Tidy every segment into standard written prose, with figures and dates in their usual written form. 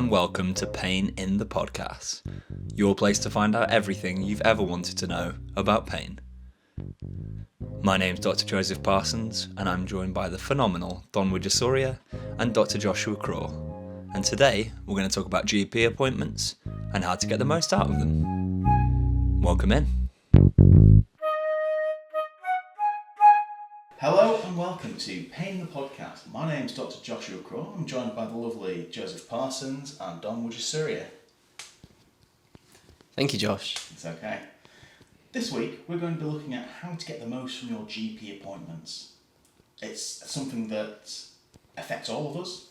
and welcome to Pain in the Podcast, your place to find out everything you've ever wanted to know about pain. My name's Dr. Joseph Parsons, and I'm joined by the phenomenal Don Wijasoria and Dr. Joshua Craw. And today, we're going to talk about GP appointments and how to get the most out of them. Welcome in. Hello and welcome to Pain in the Podcast. My name's Dr. Joshua Craw. I'm joined by the lovely Joseph Parsons and Don Wijasoria. Thank you, Josh. It's okay. This week we're going to be looking at how to get the most from your GP appointments. It's something that affects all of us.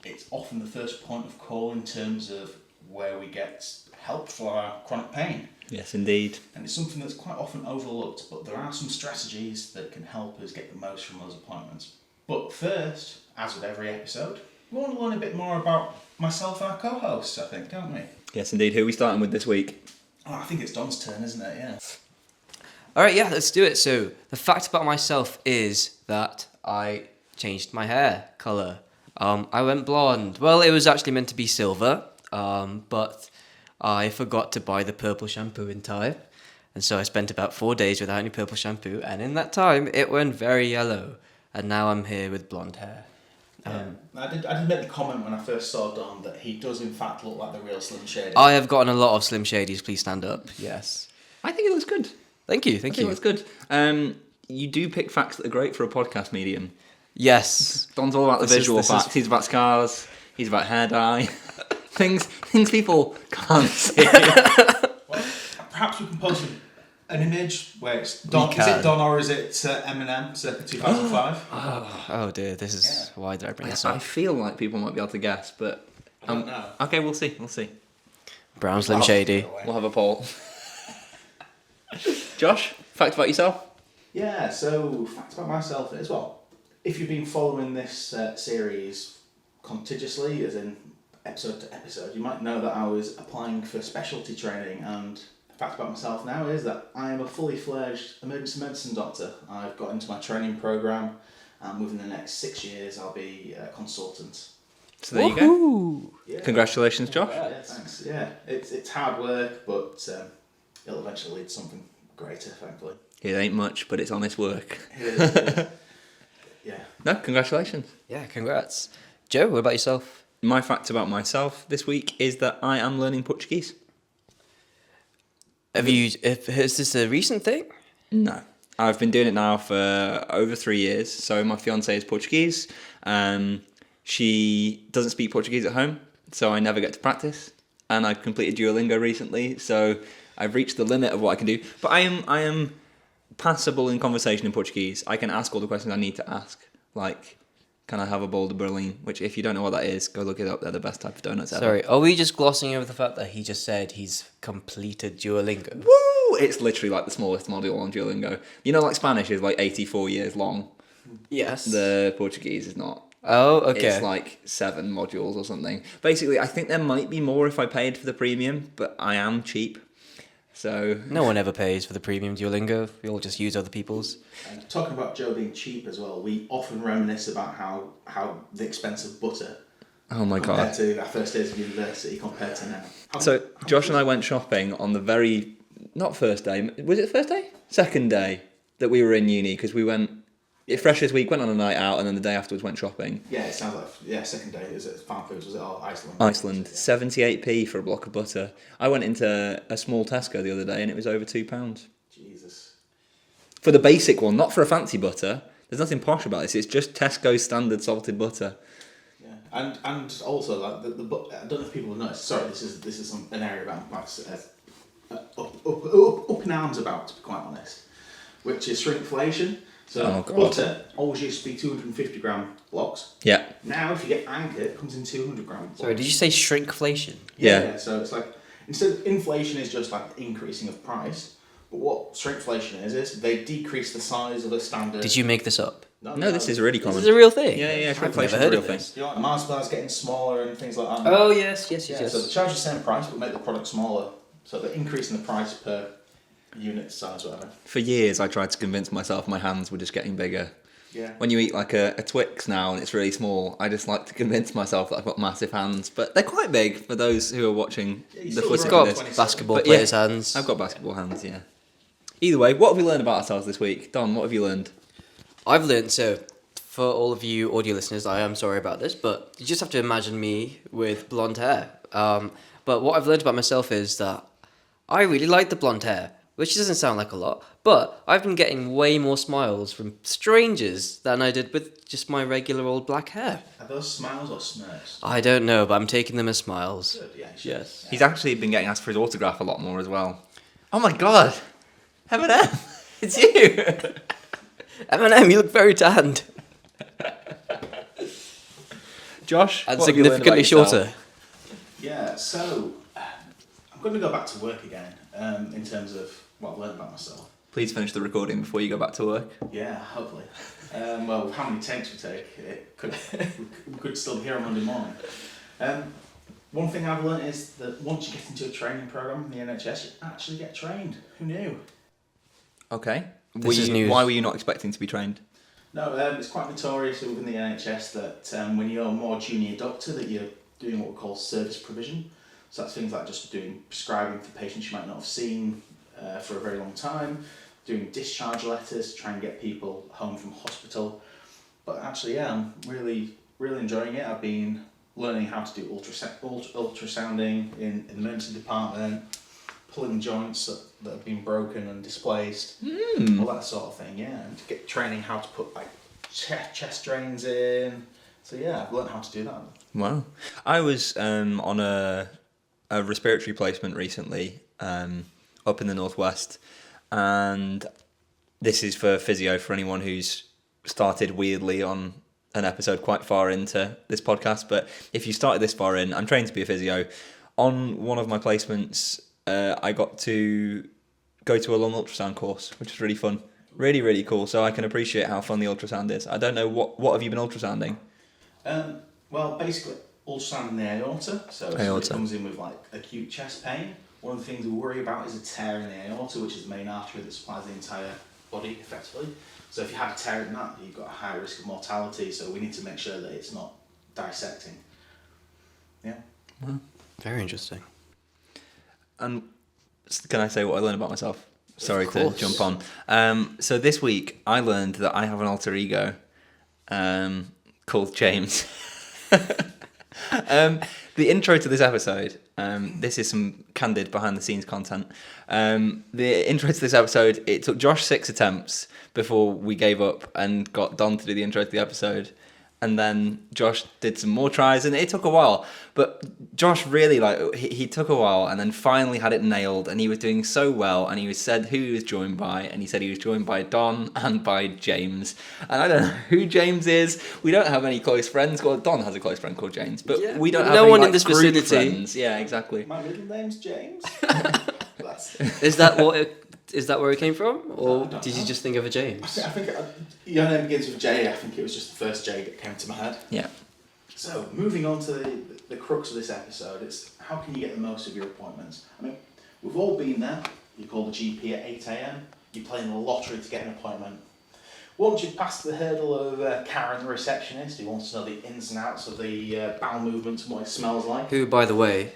It's often the first point of call in terms of where we get help for our chronic pain. Yes, indeed. And it's something that's quite often overlooked, but there are some strategies that can help us get the most from those appointments. But first, as with every episode, we want to learn a bit more about myself and our co-hosts, I think, don't we? Yes, indeed. Who are we starting with this week? Oh, I think it's Don's turn, isn't it? Yeah. Alright, yeah, let's do it. So, the fact about myself is that I changed my hair colour. I went blonde. Well, it was actually meant to be silver, but I forgot to buy the purple shampoo in time. And so I spent about 4 days without any purple shampoo, and in that time, it went very yellow. And now I'm here with blonde hair. I did make the comment when I first saw Don that he does in fact look like the real Slim Shady. I have gotten a lot of Slim Shadies, please stand up. Yes. I think it looks good. Thank you. I think it looks good. You do pick facts that are great for a podcast medium. Yes. Don's all about the visual facts. He's about scars. He's about hair dye. things people can't see. Well, perhaps we can post an image where it's Don. Is it Don or is it Eminem, circa 2005? Oh dear, this is why did I bring this I up? feel like people might be able to guess, but I don't know. Okay, we'll see. Brown Slim Shady. We'll have a poll. Josh, fact about yourself? Yeah, so fact about myself as well. If you've been following this series contiguously, as in episode to episode, you might know that I was applying for specialty training, and the fact about myself now is that I am a fully fledged emergency medicine doctor. I've got into my training programme, and within the next 6 years I'll be a consultant. So there you go. Yeah. Congratulations, Josh. Yeah, thanks. Yeah, it's hard work, but it'll eventually lead to something greater, thankfully. It ain't much, but it's honest work. Yeah. No, congratulations. Yeah, congrats. Joe, what about yourself? My fact about myself this week is that I am learning Portuguese. Is this a recent thing? No. I've been doing it now for over 3 years. So my fiancée is Portuguese. She doesn't speak Portuguese at home, so I never get to practice. And I've completed Duolingo recently, so I've reached the limit of what I can do. But I am passable in conversation in Portuguese. I can ask all the questions I need to ask. Like, can I have a bowl de Berlin? Which, if you don't know what that is, go look it up. They're the best type of donuts ever. Sorry, are we just glossing over the fact that he just said he's completed Duolingo? Woo! It's literally like the smallest module on Duolingo. You know, like Spanish is like 84 years long. Yes. The Portuguese is not. Oh, okay. It's like 7 modules or something. Basically, I think there might be more if I paid for the premium, but I am cheap. So No one ever pays for the premium Duolingo. We all just use other people's. And talking about Joe being cheap as well, we often reminisce about how the expense of butter oh my compared god. to our first days of university compared to now. So Josh and I went shopping on the very, not first day, was it the first day? Second day that we were in uni, because we went, Freshers Week, went on a night out, and then the day afterwards went shopping. Yeah, it sounds like, second day, is it Farm Foods, was it all Iceland? Iceland, 78p for a block of butter. I went into a small Tesco the other day and it was over £2. Jesus. For the basic one, not for a fancy butter. There's nothing posh about this, it's just Tesco's standard salted butter. Yeah, and also, like, the I don't know if people have noticed, sorry, this is an area that I'm quite up in arms about, to be quite honest, which is shrinkflation. So butter always used to be 250 gram blocks. Yeah. Now, if you get Anchor, it comes in 200 gram blocks. Sorry, did you say shrinkflation? Yeah. So it's like, instead of inflation is just like increasing of price, but what shrinkflation is they decrease the size of a standard. Did you make this up? No, this is really common. This is a real thing? Yeah, I've shrinkflation never is heard a real of thing. this. You know, like Mars bars getting smaller and things like that. Oh, yes. So they charge the same price, but make the product smaller. So they're increasing the price per unit size, whatever. For years, I tried to convince myself my hands were just getting bigger. Yeah. When you eat like a Twix now and it's really small, I just like to convince myself that I've got massive hands. But they're quite big for those who are watching you the still footage run of Got this. 27. basketball But yeah, players' hands. I've got basketball hands, yeah. Either way, what have we learned about ourselves this week? Don, what have you learned? I've learned, so for all of you audio listeners, I am sorry about this, but you just have to imagine me with blonde hair. But what I've learned about myself is that I really like the blonde hair, which doesn't sound like a lot, but I've been getting way more smiles from strangers than I did with just my regular old black hair. Are those smiles or smirks? I don't know, but I'm taking them as smiles. Good, yeah. you should. Yes. He's actually been getting asked for his autograph a lot more as well. Oh my god! Eminem! It's you! Eminem, you look very tanned. Josh, And what have you learned about significantly yourself? shorter. Yeah, so I'm going to go back to work again in terms of what I've learned about myself. Please finish the recording before you go back to work. Yeah, hopefully. Well, with how many takes we take, we could still be here on Monday morning. One thing I've learned is that once you get into a training program in the NHS, you actually get trained. Who knew? Okay. This is news. Why were you not expecting to be trained? No, it's quite notorious within the NHS that when you're a more junior doctor, that you're doing what we call service provision. So that's things like just doing prescribing for patients you might not have seen for a very long time, doing discharge letters, trying to get people home from hospital. But actually, yeah, I'm really, really enjoying it. I've been learning how to do ultrasounding in the emergency department, pulling joints that have been broken and displaced, all that sort of thing, yeah. And to get training how to put like chest drains in. So yeah, I've learned how to do that. Wow. I was on a respiratory placement recently up in the northwest, and this is for physio for anyone who's started weirdly on an episode quite far into this podcast. But if you started this far in, I'm trained to be a physio. On one of my placements, I got to go to a lung ultrasound course, which was really fun. Really, really cool. So I can appreciate how fun the ultrasound is. I don't know, what have you been ultrasounding? Well, basically, ultrasound in the aorta. So if somebody comes in with like acute chest pain, one of the things we worry about is a tear in the aorta, which is the main artery that supplies the entire body effectively. So if you have a tear in that, you've got a high risk of mortality. So we need to make sure that it's not dissecting. Yeah. Very interesting. And can I say what I learned about myself? Sorry Of to course. jump on. So this week I learned that I have an alter ego called James. The intro to this episode, this is some candid behind the scenes content. The intro to this episode, it took Josh 6 attempts before we gave up and got Don to do the intro to the episode. And then Josh did some more tries, and it took a while. But Josh really, he took a while, and then finally had it nailed, and he was doing so well, and he said who he was joined by, and he said he was joined by Don and by James. And I don't know who James is. We don't have any close friends. Well, Don has a close friend called James, but Yeah, we don't have no any, one in this group vicinity. friends. Yeah, exactly. My middle name's James. That's Is that where it came from, or I don't did you know. just think of a James? I think your name begins with J. I think it was just the first J that came to my head. Yeah. So, moving on to the crux of this episode, it's how can you get the most of your appointments? I mean, we've all been there. You call the GP at 8 a.m, you're playing the lottery to get an appointment. Once you've passed the hurdle of Karen, the receptionist, who wants to know the ins and outs of the bowel movements and what it smells like. Who, by the way,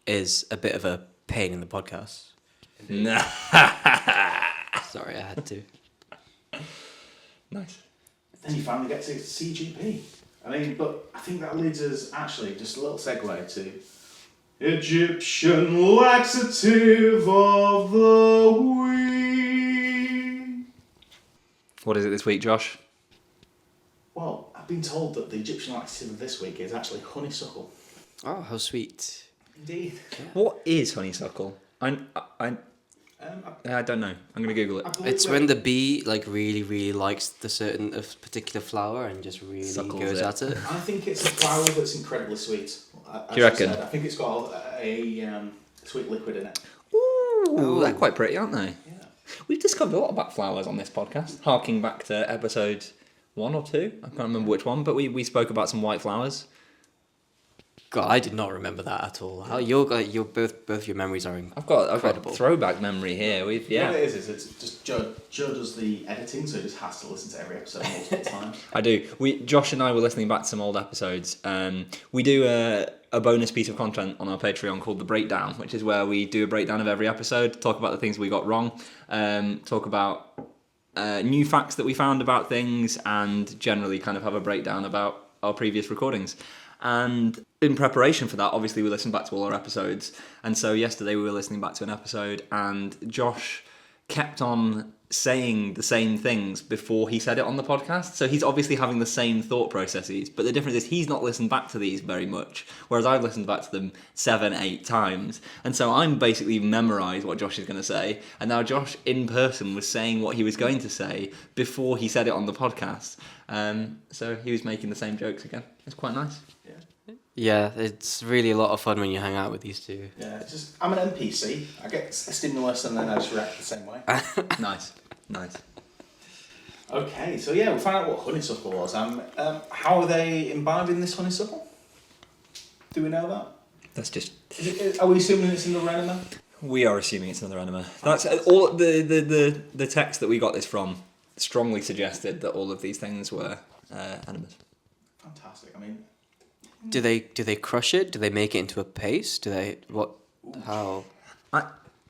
is a bit of a pain in the podcast. Nah. Sorry, I had to. Nice. Then you finally get to see GP. I mean, but I think that leads us, actually, just a little segue to Egyptian laxative of the week. What is it this week, Josh? Well, I've been told that the Egyptian laxative of this week is actually honeysuckle. Oh, how sweet. Indeed. What is honeysuckle? I don't know. I'm gonna Google it. It's when the bee really, really likes the particular flower and just really Suckles goes it. at it. I think it's a flower that's incredibly sweet. Do you reckon? I think it's got a sweet liquid in it. Ooh, they're quite pretty, aren't they? Yeah. We've discovered a lot about flowers on this podcast, harking back to episode 1 or 2. I can't remember which one, but we spoke about some white flowers. God, I did not remember that at all. How you're both your memories are I've got incredible. throwback memory here. What it is it's just Joe does the editing, so he just has to listen to every episode multiple times. I do. Josh and I were listening back to some old episodes. We do a bonus piece of content on our Patreon called The Breakdown, which is where we do a breakdown of every episode, talk about the things we got wrong, talk about new facts that we found about things, and generally kind of have a breakdown about our previous recordings. And in preparation for that, obviously we listened back to all our episodes. And so yesterday we were listening back to an episode, and Josh kept on saying the same things before he said it on the podcast. So he's obviously having the same thought processes, but the difference is he's not listened back to these very much, whereas I've listened back to them 7-8 times. And so I'm basically memorised what Josh is going to say, and now Josh in person was saying what he was going to say before he said it on the podcast. So he was making the same jokes again. It's quite nice. Yeah, it's really a lot of fun when you hang out with these two. Yeah, it's just I'm an NPC. I get a stimulus and then I just react the same way. Nice. Okay, so yeah, we found out what honeysuckle was. How are they imbibing this honeysuckle? Do we know that? That's just... Are we assuming it's another enema? We are assuming it's another enema. That's all. The text that we got this from strongly suggested that all of these things were enemas. Fantastic. I mean, Do they crush it? Do they make it into a paste? How?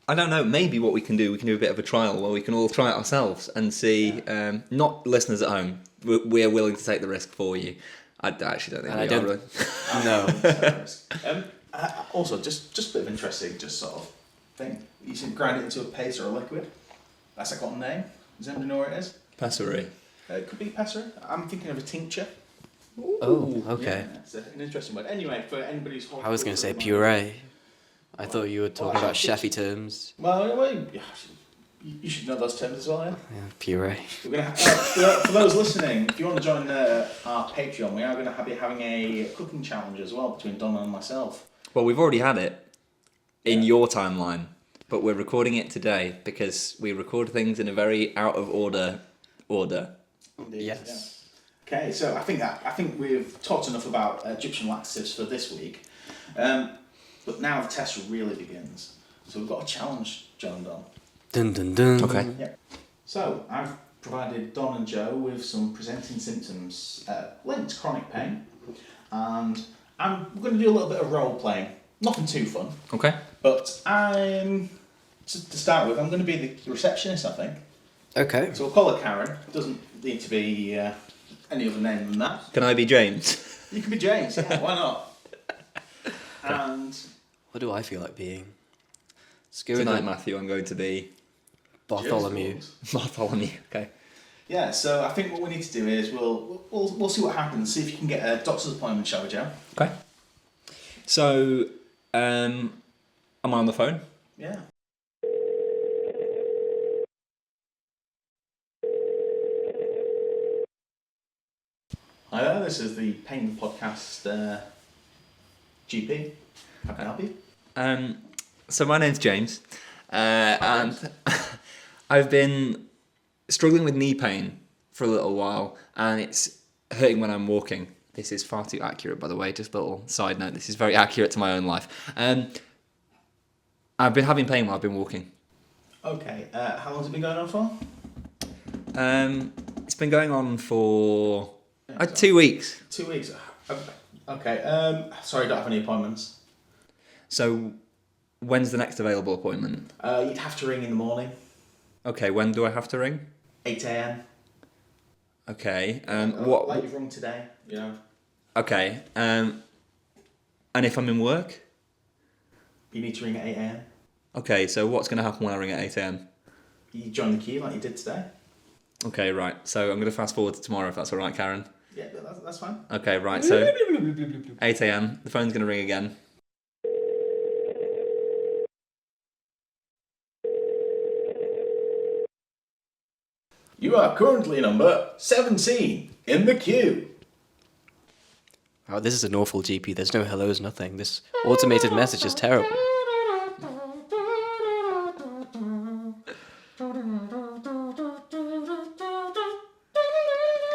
I don't know. Maybe what we can do a bit of a trial where we can all try it ourselves and see. Not listeners at home. We're willing to take the risk for you. I actually don't think we are. Really. No. Also, just a bit of interesting, just sort of thing. You can grind it into a paste or a liquid. That's got a name. Does anybody know what it is? Passery. It could be passery. I'm thinking of a tincture. Oh, okay. Yeah, it's an interesting word. Anyway, for anybody who's... I was going to say puree. I thought you were talking about chefy terms. Well, you should know those terms as well, yeah? Yeah, puree. We're gonna for those listening, if you want to join our Patreon, we are going to be having a cooking challenge as well between Donna and myself. Well, we've already had it in your timeline, but we're recording it today because we record things in a very out of order. Indeed, Yes. Yeah. Okay, so I think we've talked enough about Egyptian laxatives for this week, but now the test really begins. So we've got a challenge, Joe and Don. Dun dun dun. Okay. Yeah. So I've provided Don and Joe with some presenting symptoms linked to chronic pain, and I'm going to do a little bit of role playing. Nothing too fun. Okay. But to start with, I'm going to be the receptionist, I think. Okay. So we'll call her Karen. It doesn't need to be any other name than that. Can I be James? You can be James, yeah, why not? And What do I feel like being? Let's go with Tonight, Matthew, I'm going to be Bartholomew. Bartholomew. Okay. yeah, so I think what we need to do is we'll see what happens. See if you can get a doctor's appointment, shall we, Joe? Okay. So, am I on the phone? Yeah. Hi there, this is the Pain Podcast GP. How can I help you? So my name's James, and I've been struggling with knee pain for a little while, and it's hurting when I'm walking. This is far too accurate, by the way, just a little side note. This is very accurate to my own life. I've been having pain while I've been walking. Okay, how long's it been going on for? It's been going on for 2 weeks. 2 weeks. Okay, sorry, I don't have any appointments. So, when's the next available appointment? You'd have to ring in the morning, Okay, when do I have to ring? 8 a.m. Okay, Like you've rung today, you know. Okay, and if I'm in work? You need to ring at 8 a.m. Okay, so what's going to happen when I ring at 8 a.m? You join the queue like you did today. Okay, right. So I'm going to fast forward to tomorrow if that's all right, Karen. Yeah, that's fine. Okay, right. So 8 a.m. The phone's going to ring again. You are currently number 17 in the queue. Oh, this is an awful GP. There's no hellos, nothing. This automated message is terrible.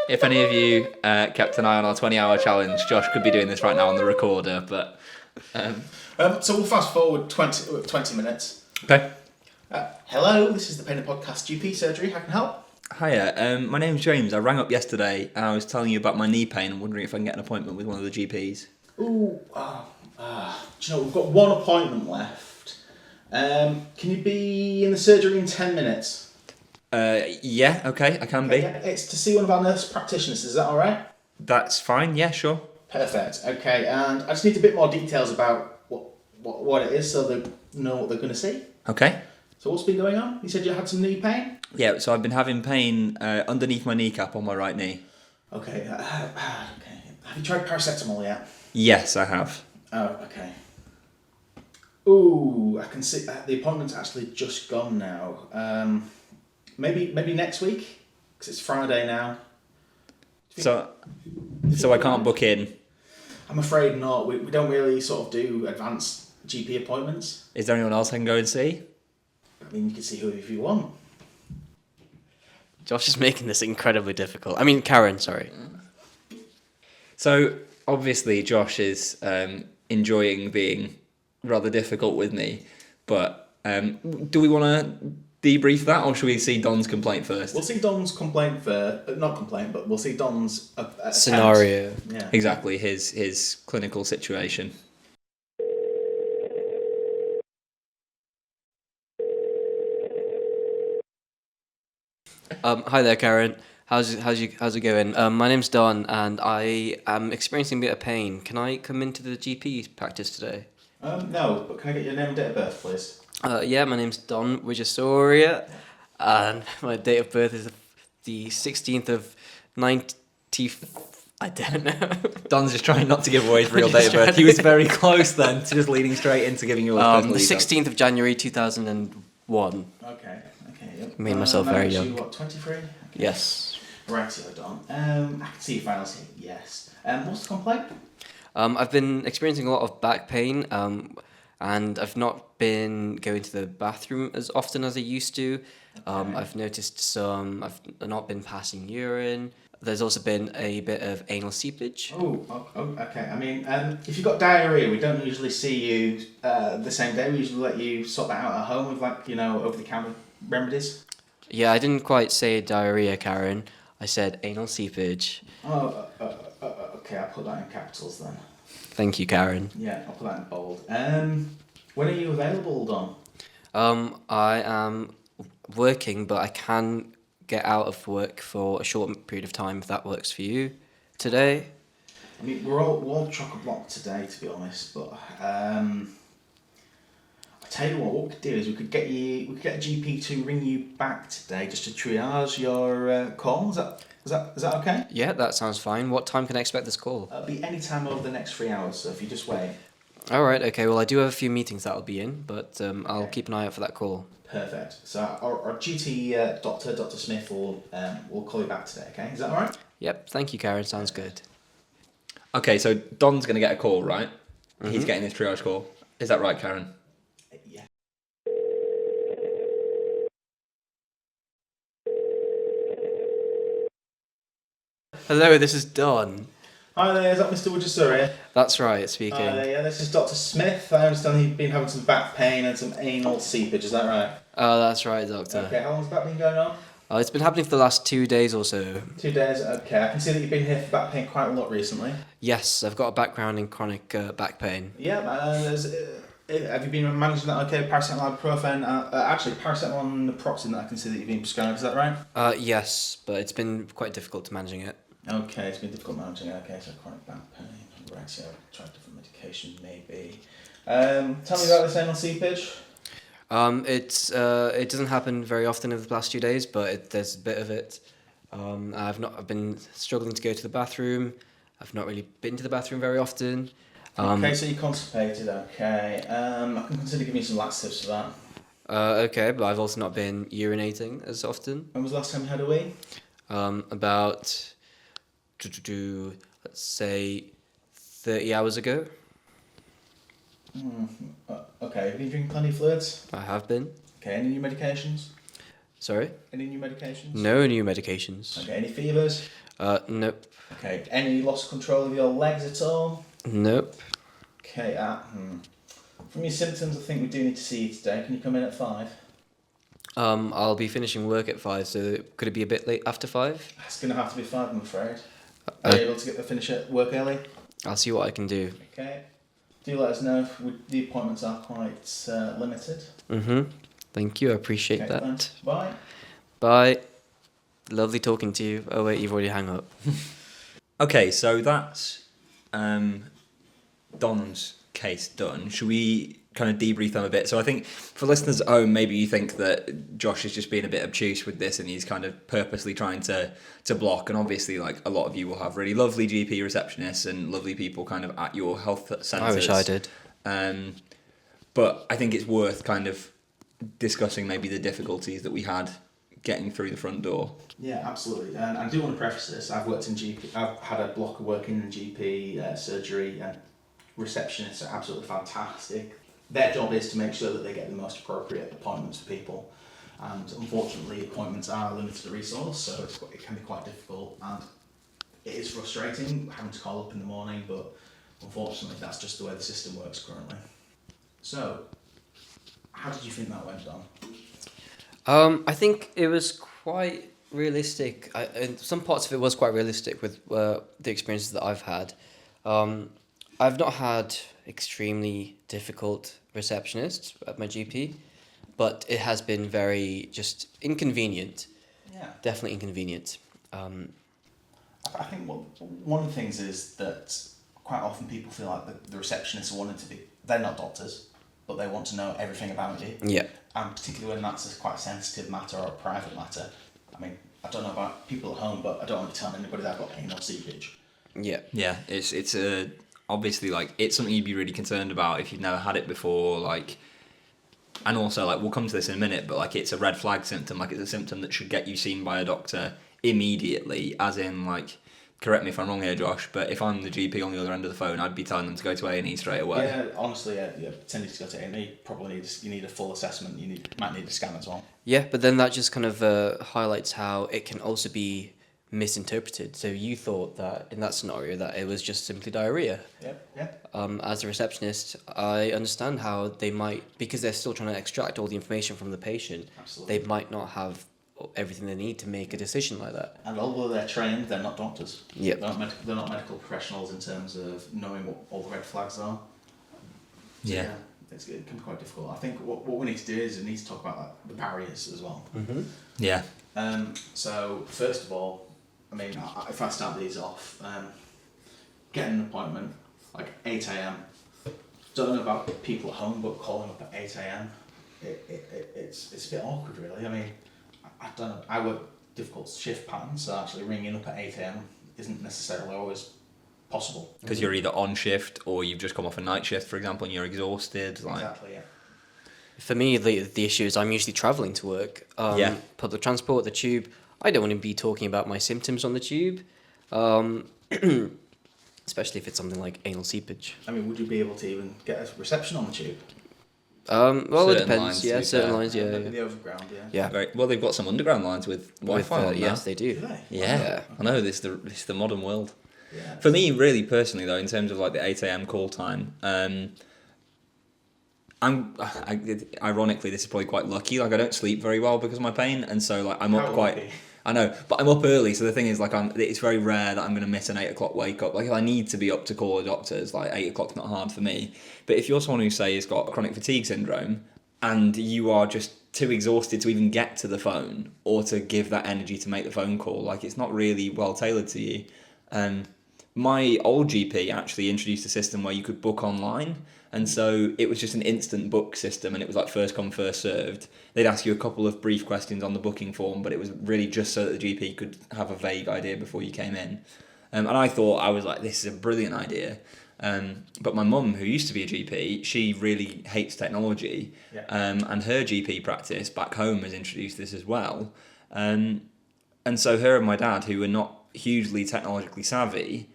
If any of you kept an eye on our 20-hour challenge, Josh could be doing this right now on the recorder, but... So we'll fast forward 20 minutes. Okay. Hello, this is the Pain and Podcast GP surgery. How can I help? Hiya, my name's James. I rang up yesterday and I was telling you about my knee pain and wondering if I can get an appointment with one of the GPs. Ooh, do you know, we've got one appointment left. Can you be in the surgery in 10 minutes? Yeah, okay, I can be. It's to see one of our nurse practitioners, is that alright? That's fine, yeah, sure. Perfect, okay, and I just need a bit more details about what it is so they know what they're going to see. Okay. So what's been going on? You said you had some knee pain? Yeah, so I've been having pain underneath my kneecap on my right knee. Okay, okay. Have you tried paracetamol yet? Yes, I have. Oh, okay. Ooh, I can see the appointment's actually just gone now. Maybe next week, because it's Friday now. So I can't book in. I'm afraid not. We don't really sort of do advanced GP appointments. Is there anyone else I can go and see? I mean, you can see who if you want. Josh is making this incredibly difficult. I mean, Karen, sorry. So, obviously, Josh is enjoying being rather difficult with me, but do we want to debrief that, or should we see Don's complaint first? We'll see Don's complaint first. Not complaint, but we'll see Don's scenario. Yeah. Exactly, his clinical situation. Hi there, Karen. How's it going? My name's Don, and I am experiencing a bit of pain. Can I come into the GP practice today? No, but can I get your name and date of birth, please? Yeah, my name's Don Wijasoria, and my date of birth is the 16th of 90... I don't know. Don's just trying not to give away his real date of birth. He was very close then to just leading straight into giving you a the 16th of January 2001. Okay, yep. Made myself very young. You, what, 23? Okay. Yes. Right, so Don. I can see your files here, yes. What's the complaint? I've been experiencing a lot of back pain, and I've not been going to the bathroom as often as I used to. Okay. I've noticed I've not been passing urine. There's also been a bit of anal seepage. Oh, okay. I mean, if you've got diarrhea, we don't usually see you the same day. We usually let you sort that out at home with, over-the-counter remedies. Yeah, I didn't quite say diarrhea, Karen. I said anal seepage. Okay, I'll put that in capitals then. Thank you, Karen. Yeah, I'll put that in bold. When are you available, Don? I am working, but I can get out of work for a short period of time if that works for you today. I mean, we're all chock-a-block today, to be honest, but I tell you what we could do is we could get a GP to ring you back today just to triage your call. Is that okay? Yeah, that sounds fine. What time can I expect this call? It'll be any time over the next 3 hours, so if you just wait. All right, okay. Well, I do have a few meetings that I'll be in, but I'll keep an eye out for that call. Perfect. So our duty doctor, Dr. Smith, will call you back today, okay? Is that all right? Yep, thank you, Karen. Sounds good. Okay, so Don's going to get a call, right? Mm-hmm. He's getting his triage call. Is that right, Karen? Yeah. Hello, this is Don. Hi there, is that Mr. Wijasoria? That's right, speaking. Yeah, this is Dr. Smith. I understand you've been having some back pain and some anal seepage, is that right? Oh, that's right, doctor. Okay, how long's that been going on? It's been happening for the last 2 days or so. 2 days, okay. I can see that you've been here for back pain quite a lot recently. Yes, I've got a background in chronic back pain. Yeah, have you been managing that okay? Paracetamol, ibuprofen, actually paracetamol and naproxen that I can see that you've been prescribed, is that right? Yes, but it's been quite difficult to managing it. Okay, it's been difficult managing. Okay, so chronic back pain. Right, so I'll try different medications maybe. Tell me about this anal seepage. It doesn't happen very often in the last 2 days, but there's a bit of it. I've been struggling to go to the bathroom. I've not really been to the bathroom very often. Okay, so you're constipated. Okay, I can consider giving you some laxatives for that. Okay, but I've also not been urinating as often. When was the last time you had a wee? About let's say 30 hours ago. Okay, have you been drinking plenty of fluids? I have been. Okay, any new medications? Sorry? Any new medications? No new medications. Okay, any fevers? Nope. Okay, any loss of control of your legs at all? Nope. Okay, from your symptoms, I think we do need to see you today. Can you come in at 5? I'll be finishing work at 5, so could it be a bit late after 5? It's going to have to be 5, I'm afraid. Are you able to finish at work early? I'll see what I can do. Okay. Do let us know if the appointments are quite limited. Thank you, I appreciate that. Thanks. Bye. Bye. Lovely talking to you. Oh wait, you've already hung up. Okay, so that's Don's case done. Should we kind of debrief them a bit? So I think for listeners at home, maybe you think that Josh is just being a bit obtuse with this and he's kind of purposely trying to block. And obviously, like, a lot of you will have really lovely GP receptionists and lovely people kind of at your health centres. I wish I did. But I think it's worth kind of discussing maybe the difficulties that we had getting through the front door. Yeah, absolutely. And I do want to preface this. I've worked in GP. I've had a block of working in GP surgery, and receptionists are absolutely fantastic. Their job is to make sure that they get the most appropriate appointments for people. And unfortunately, appointments are a limited resource, so it can be quite difficult. And it is frustrating having to call up in the morning, but unfortunately, that's just the way the system works currently. So, how did you think that went, Don? I think it was quite realistic. And some parts of it was quite realistic with the experiences that I've had. I've not had extremely difficult receptionists at my GP, but it has been very just inconvenient. Yeah. Definitely inconvenient. I think one of the things is that quite often people feel like the receptionists are wanting to be, they're not doctors, but they want to know everything about you. Yeah. And particularly when that's quite a sensitive matter or a private matter. I mean, I don't know about people at home, but I don't want to tell anybody that I've got anal seepage. Yeah. Yeah, it's obviously, like, it's something you'd be really concerned about if you've never had it before, like, and also, like, we'll come to this in a minute, but, like, it's a red flag symptom, like, it's a symptom that should get you seen by a doctor immediately, as in, like, correct me if I'm wrong here, Josh, but if I'm the GP on the other end of the phone, I'd be telling them to go to A&E straight away. Yeah, honestly, tending to go to A&E, probably you need a full assessment, might need a scan as well. Yeah, but then that just kind of highlights how it can also be misinterpreted. So you thought that in that scenario that it was just simply diarrhea. Yeah. As a receptionist, I understand how they might, because they're still trying to extract all the information from the patient. Absolutely. They might not have everything they need to make a decision like that. And although they're trained, they're not doctors. Yep. They're not medical professionals in terms of knowing what all the red flags are. So, Yeah. It can be quite difficult. I think what we need to do is we need to talk about, like, the barriers as well. Mm-hmm. Yeah. So first of all, I mean, if I start these off, getting an appointment, like 8 a.m. Don't know about people at home, but calling up at 8 a.m. It's a bit awkward, really. I mean, I don't know. I work difficult shift patterns, so actually ringing up at 8 a.m. isn't necessarily always possible. Because you're either on shift or you've just come off a night shift, for example, and you're exhausted. Like. Exactly, yeah. For me, the issue is I'm usually travelling to work. Public transport, the tube. I don't want to be talking about my symptoms on the tube, especially if it's something like anal seepage. I mean, would you be able to even get a reception on the tube? Well, Certain it depends. lines, Yeah, to be certain fair. lines. Yeah, The overground, yeah. yeah. Very, well, they've got some underground lines with Wi-Fi on now. Yes, they do. Do they? Yeah, I know, it's the modern world. Yeah. For me, really personally though, in terms of like the 8 a.m. call time, ironically, this is probably quite lucky. Like, I don't sleep very well because of my pain, and so like I'm up How quite. lucky? I know, but I'm up early, so the thing is, like, it's very rare that I'm going to miss an 8 o'clock wake up. Like, if I need to be up to call a doctor's, like, 8 o'clock's not hard for me. But if you're someone who, say, has got chronic fatigue syndrome, and you are just too exhausted to even get to the phone, or to give that energy to make the phone call, like, it's not really well tailored to you. My old GP actually introduced a system where you could book online, and so it was just an instant book system, and it was like first come, first served. They'd ask you a couple of brief questions on the booking form, but it was really just so that the GP could have a vague idea before you came in. And I thought, I was like, this is a brilliant idea. But my mum, who used to be a GP, she really hates technology. Yeah. And her GP practice back home has introduced this as well. And so her and my dad, who were not hugely technologically savvy,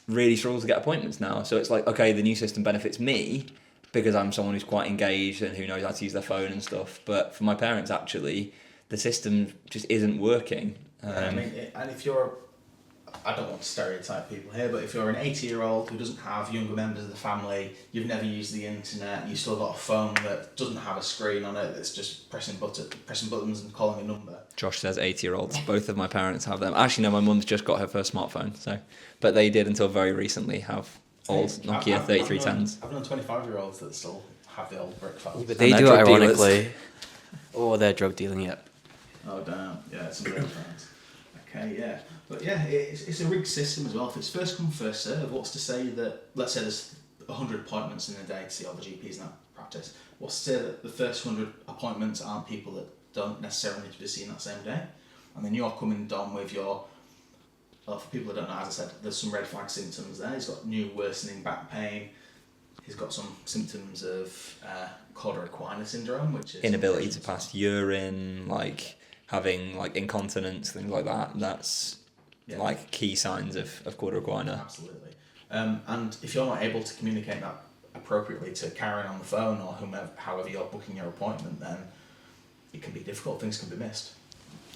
really struggle to get appointments now. So it's like, okay, the new system benefits me because I'm someone who's quite engaged and who knows how to use their phone and stuff. But for my parents, actually, the system just isn't working. I mean, and if you're, I don't want to stereotype people here, but if you're an 80-year-old who doesn't have younger members of the family, you've never used the internet, you've still got a phone that doesn't have a screen on it, that's just pressing buttons and calling a number. Josh says 80-year-olds. Both of my parents have them. Actually, no, my mum's just got her first smartphone, but they did until very recently have old Nokia 3310s. I've known 25-year-olds that still have the old brick phones. But they do it ironically. Or they're drug dealing yet. Oh, damn. Yeah, some real friends. Okay, yeah. But yeah, it's a rigged system as well. If it's first come, first serve, what's to say that, let's say there's 100 appointments in a day to see all the GPs in that practice, what's to say that the first 100 appointments aren't people that don't necessarily need to be seen that same day? And then you're coming down with your, well, for people that don't know, as I said, there's some red flag symptoms there. He's got new worsening back pain. He's got some symptoms of cauda equina syndrome, which is inability to pass urine, like having like incontinence, things like that. That's like key signs of cauda equina. Absolutely. And if you're not able to communicate that appropriately to Karen on the phone or however you're booking your appointment, then it can be difficult. Things can be missed.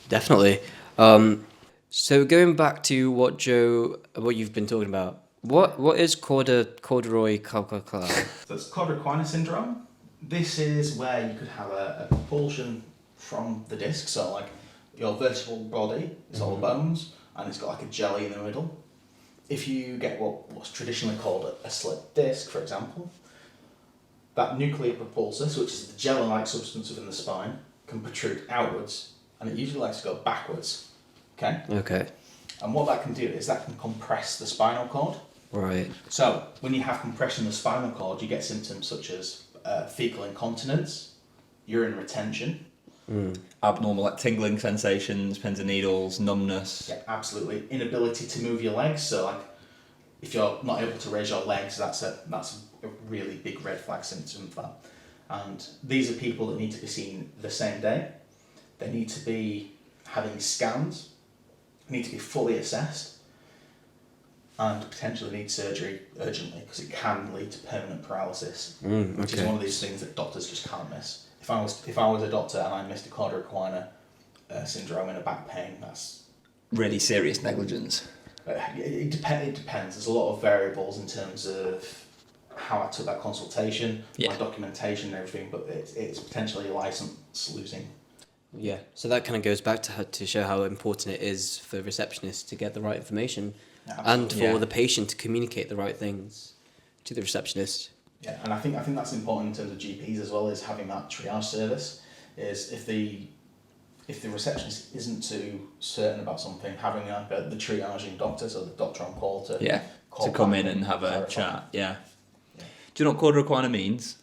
Definitely. So going back to what you've been talking about, what is corduroy? So it's cauda equina syndrome. This is where you could have a propulsion from the disc, so like your vertebral body is all bones and it's got like a jelly in the middle. If you get what's traditionally called a slip disc, for example, that nuclear propulsus, which is the jelly-like substance within the spine, can protrude outwards, and it usually likes to go backwards. Okay. And what that can do is that can compress the spinal cord. Right. So when you have compression of the spinal cord, you get symptoms such as fecal incontinence, urine retention, abnormal like tingling sensations, pins and needles, numbness. Yeah, absolutely. Inability to move your legs. So like, if you're not able to raise your legs, that's a really big red flag symptom of that. And these are people that need to be seen the same day. They need to be having scans, need to be fully assessed, and potentially need surgery urgently because it can lead to permanent paralysis, which is one of these things that doctors just can't miss. If I was a doctor and I missed a cauda equina syndrome and a back pain, that's really serious negligence. It depends. There's a lot of variables in terms of how I took that consultation, my documentation and everything, but it's potentially a license losing. Yeah, so that kind of goes back to show how important it is for receptionists to get the right information and for the patient to communicate the right things to the receptionist. Yeah, and I think that's important in terms of GPs as well, is having that triage service. Is if the receptionist isn't too certain about something, having the triaging doctor, so the doctor on call to come in and have a chat. Yeah. Do you know what cauda equina means?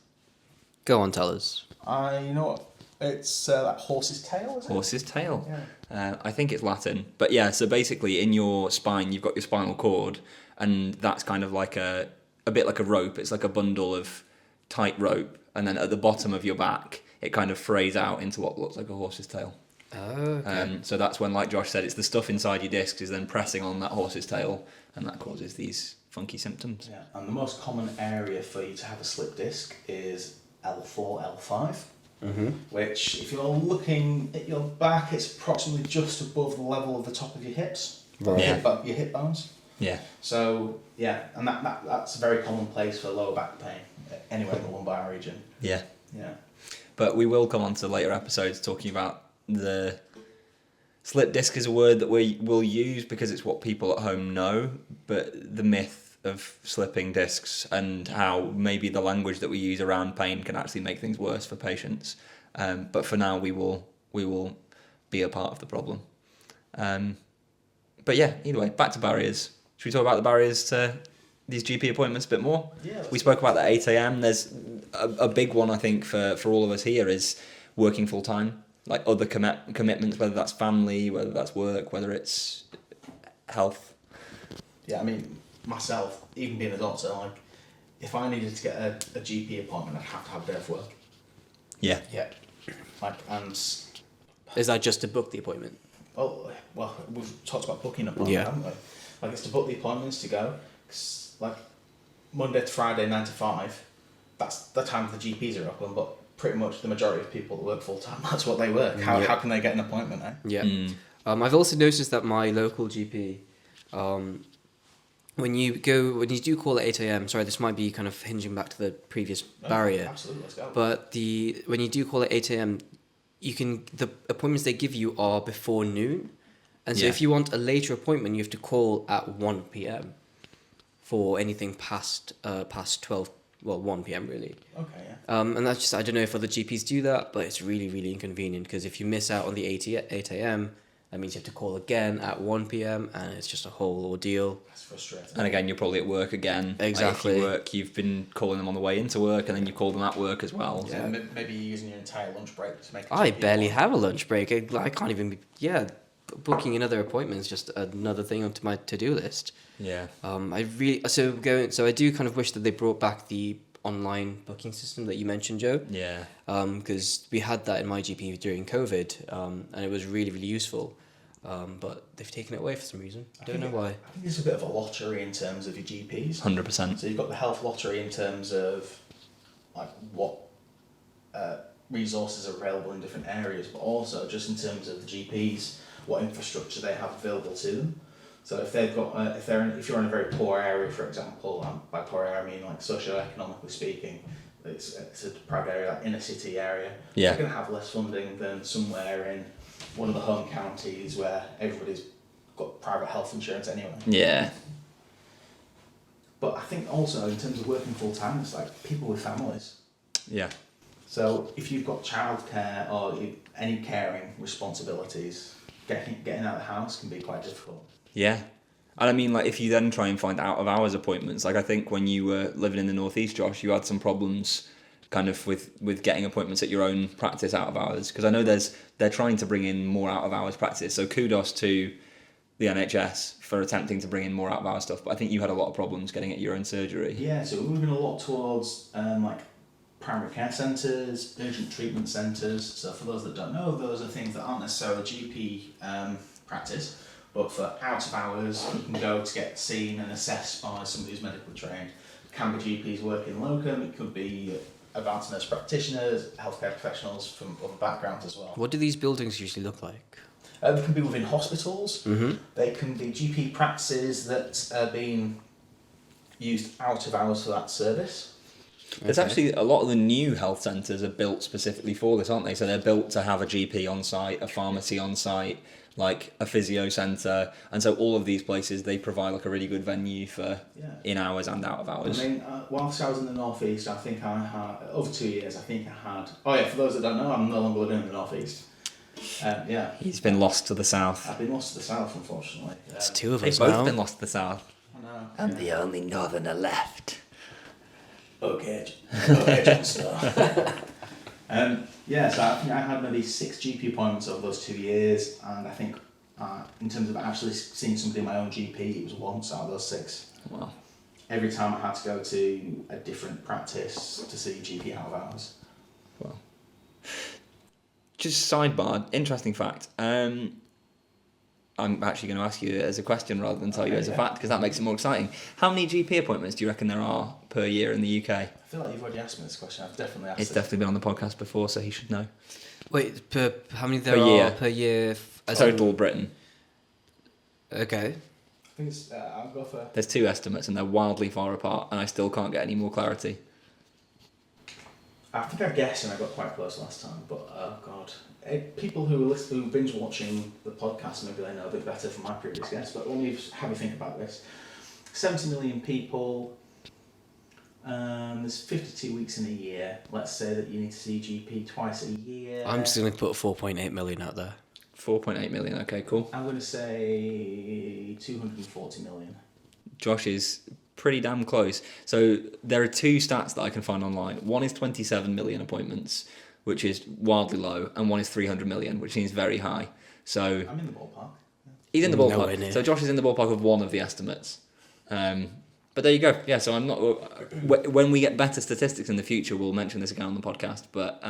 Go on, tell us. You know what? It's like horse's tail, is it? Horse's tail. Yeah. I think it's Latin. But yeah, so basically in your spine, you've got your spinal cord, and that's kind of like a bit like a rope. It's like a bundle of tight rope. And then at the bottom of your back, it kind of frays out into what looks like a horse's tail. Oh, okay. So that's when, like Josh said, it's the stuff inside your discs is then pressing on that horse's tail, and that causes these funky symptoms. Yeah, and the most common area for you to have a slip disc is L4, L5. Which, if you're looking at your back, it's approximately just above the level of the top of your hips, Right. your hip bones. Yeah. So yeah, and that's a very common place for lower back pain, anywhere in the lumbar region. Yeah. Yeah. But we will come on to later episodes talking about the slip disc is a word that we will use because it's what people at home know, but the myth of slipping discs and how maybe the language that we use around pain can actually make things worse for patients. But for now, we will be a part of the problem. But yeah, either way, back to barriers. Should we talk about the barriers to these GP appointments a bit more? Yeah. We spoke about the 8 a.m. There's a big one, I think, for all of us here is working full time, like other commitments, whether that's family, whether that's work, whether it's health. Yeah, I mean, myself, even being a doctor, like, if I needed to get a GP appointment, I'd have to have a day of work. Yeah. Yeah. Like, and... Is that just to book the appointment? Oh, well, we've talked about booking appointments, haven't we? Like, it's to book the appointments to go. 'Cause, like, Monday to Friday, 9 to 5, that's the time the GPs are open, but pretty much the majority of people that work full time, that's what they work. How can they get an appointment, eh? Yeah. I've also noticed that my local GP, when you do call at 8 a.m. Sorry, this might be kind of hinging back to the previous barrier. Absolutely, let's go. But when you do call at 8 a.m., the appointments they give you are before noon, and so if you want a later appointment, you have to call at 1 p.m. for anything past 12. Well, 1 p.m. really. Okay, yeah. And that's just, I don't know if other GPs do that, but it's really, really inconvenient because if you miss out on the 8 a.m., that means you have to call again at 1 p.m. and it's just a whole ordeal. That's frustrating. And again, you're probably at work again. Exactly. Like if you work, you've been calling them on the way into work, and then you call them at work as well. Yeah. So maybe you're using your entire lunch break to make a I GP barely appointment. have a lunch break. I can't even booking another appointment is just another thing onto my to-do list. Yeah. I do kind of wish that they brought back the online booking system that you mentioned, Joe. Yeah. Because we had that in my GP during COVID, and it was really, really useful. But they've taken it away for some reason. Don't know why. I think it's a bit of a lottery in terms of your GPs. 100%. So you've got the health lottery in terms of like what resources are available in different areas, but also just in terms of the GPs, what infrastructure they have available to them. So if they've got, if you're in a very poor area, for example, by poor area I mean like socio-economically speaking, it's a deprived area, like inner city area. Yeah. They're going to have less funding than somewhere in one of the home counties where everybody's got private health insurance anyway. Yeah. But I think also in terms of working full time, it's like people with families. Yeah. So if you've got childcare or any caring responsibilities, getting out of the house can be quite difficult. Yeah. And I mean, like, if you then try and find out of hours appointments, like I think when you were living in the Northeast, Josh, you had some problems kind of with getting appointments at your own practice out of hours. Because I know they're trying to bring in more out of hours practice. So kudos to the NHS for attempting to bring in more out of hours stuff. But I think you had a lot of problems getting at your own surgery. Yeah, so we're moving a lot towards like primary care centres, urgent treatment centres. So for those that don't know, those are things that aren't necessarily GP practice. But for out of hours, you can go to get seen and assessed by somebody who's medically trained. It can be GPs working locum, it could be advanced nurse practitioners, healthcare professionals from other backgrounds as well. What do these buildings usually look like? They can be within hospitals, Mm-hmm. they can be GP practices that are being used out of hours for that service. There's actually a lot of the new health centres are built specifically for this, aren't they? So they're built to have a GP on site, a pharmacy on site, like a physio centre, and so all of these places, they provide like a really good venue for in hours and out of hours. I mean, whilst I was in the Northeast, I think I had, over 2 years, I think I had, for those that don't know, I'm no longer living in the Northeast. He's been lost to the south. I've been lost to the south, unfortunately. It's two of They've us both now. been lost to the south. I know. I'm the only northerner left. Okay, Jon Snow. So I think I had maybe 6 GP appointments over those 2 years, and I think in terms of actually seeing somebody in my own GP, it was once out of those 6. Wow. Every time I had to go to a different practice to see GP out of hours. Wow. Just sidebar, interesting fact. I'm actually going to ask you as a question rather than tell you as a fact, because that makes it more exciting. How many GP appointments do you reckon there are per year in the UK? I feel like you've already asked me this question. I've definitely asked It's it. definitely been on the podcast before, so he should know. Wait, how many there Per are year. per year? Total Britain. Okay. I think it's, I'll go for... There's 2 estimates and they're wildly far apart, and I still can't get any more clarity. I think I guessed and I got quite close last time, but oh god. People who binge watching the podcast, maybe they know a bit better from my previous guess, but let me have a think about this. 70 million people, there's 52 weeks in a year. Let's say that you need to see GP twice a year. I'm just going to put 4.8 million out there. 4.8 million, okay, cool. I'm going to say 240 million. Josh is pretty damn close. So there are 2 stats that I can find online. One is 27 million appointments, which is wildly low, and one is 300 million, which seems very high. So I'm in the ballpark. he's in the Nowhere ballpark. near. So Josh is in the ballpark of one of the estimates. But there you go. Yeah, so I'm not... When we get better statistics in the future, we'll mention this again on the podcast. But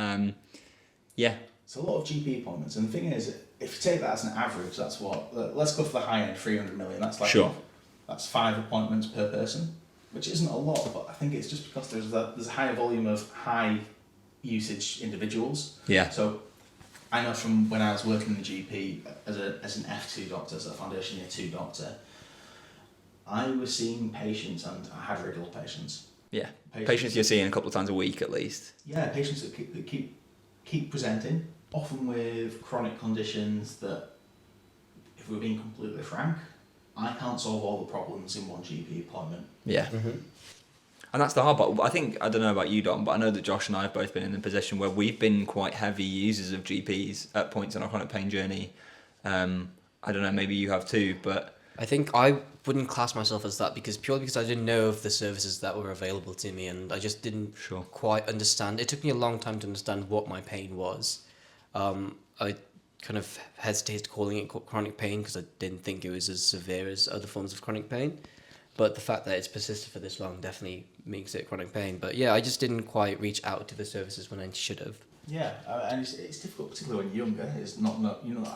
yeah. It's a lot of GP appointments, and the thing is, if you take that as an average, that's what... Let's go for the high end, 300 million. That's like... Sure. That's 5 appointments per person, which isn't a lot, but I think it's just because there's a higher volume of high usage individuals. Yeah. So I know from when I was working in the GP as an F2 doctor, as a foundation year 2 doctor, I was seeing patients, and I had regular patients. Yeah. Patients you're seeing a couple of times a week at least. Yeah, patients that keep presenting, often with chronic conditions that, if we're being completely frank, I can't solve all the problems in one GP appointment. Yeah. Mm-hmm. And that's the hard part. I don't know about you, Dom, but I know that Josh and I have both been in a position where we've been quite heavy users of GPs at points in our chronic pain journey. I don't know, maybe you have too, but... I think I wouldn't class myself as that purely because I didn't know of the services that were available to me, and I just didn't quite understand. It took me a long time to understand what my pain was. I kind of hesitated calling it chronic pain because I didn't think it was as severe as other forms of chronic pain. But the fact that it's persisted for this long definitely makes it chronic pain. But yeah, I just didn't quite reach out to the services when I should have. Yeah, and it's difficult, particularly when you're younger. It's not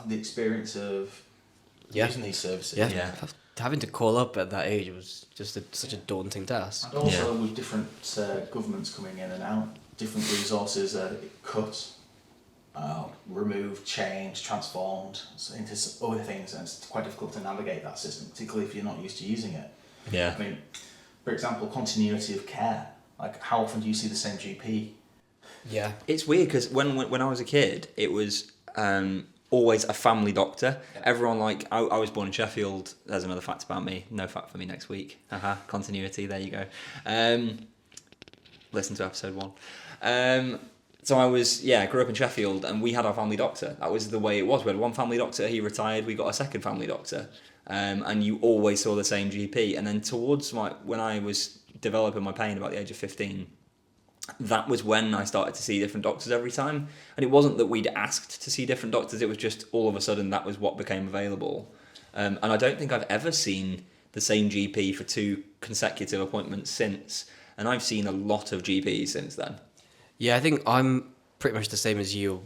the experience of using these services. Yeah. Having to call up at that age was just such a daunting task. And also with different governments coming in and out, different resources are cut, removed, changed, transformed into other things, and it's quite difficult to navigate that system, particularly if you're not used to using it. Yeah. I mean, for example, continuity of care. Like, how often do you see the same GP? Yeah. It's weird because when I was a kid, it was always a family doctor. Yeah. Everyone, I was born in Sheffield. There's another fact about me. No fact for me next week. Continuity, there you go. Listen to episode 1. So I grew up in Sheffield, and we had our family doctor. That was the way it was. We had one family doctor, he retired, we got a second family doctor. And you always saw the same GP. And then towards when I was developing my pain about the age of 15, that was when I started to see different doctors every time. And it wasn't that we'd asked to see different doctors, it was just all of a sudden that was what became available. And I don't think I've ever seen the same GP for 2 consecutive appointments since. And I've seen a lot of GPs since then. Yeah, I think I'm pretty much the same as you.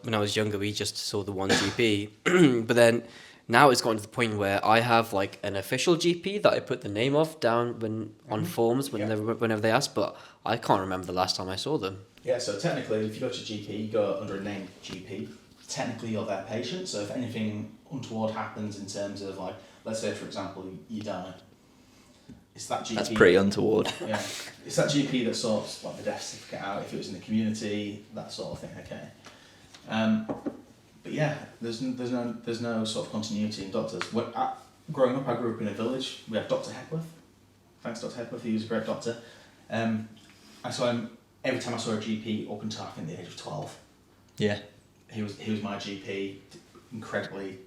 When I was younger, we just saw the one GP. But then now it's gotten to the point where I have an official GP that I put the name of down on forms whenever they ask, but I can't remember the last time I saw them. Yeah, so technically, if you go to GP, you go under a named GP. Technically, you're their patient, so if anything untoward happens in terms of, let's say, for example, you die, it's that GP... That's pretty untoward. Yeah, it's that GP that sorts the death certificate out, if it was in the community, that sort of thing, okay. But yeah, there's no sort of continuity in doctors. Growing up, I grew up in a village. We had Dr. Hepworth. Thanks, Dr. Hepworth. He was a great doctor. I saw him every time I saw a GP up until I think the age of 12. Yeah. He was my GP, incredibly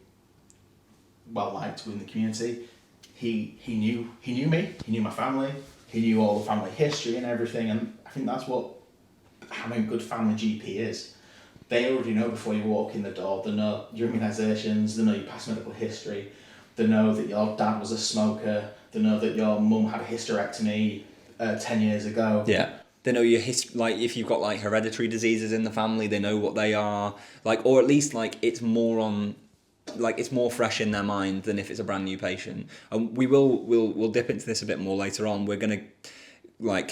well liked within the community. He knew me. He knew my family. He knew all the family history and everything. And I think that's what having a good family GP is. They already know before you walk in the door. They know your immunisations, they know your past medical history, they know that your dad was a smoker, they know that your mum had a hysterectomy 10 years ago. Yeah. They know your if you've got hereditary diseases in the family, they know what they are. Or at least it's more on it's more fresh in their mind than if it's a brand new patient. And we'll dip into this a bit more later on. We're gonna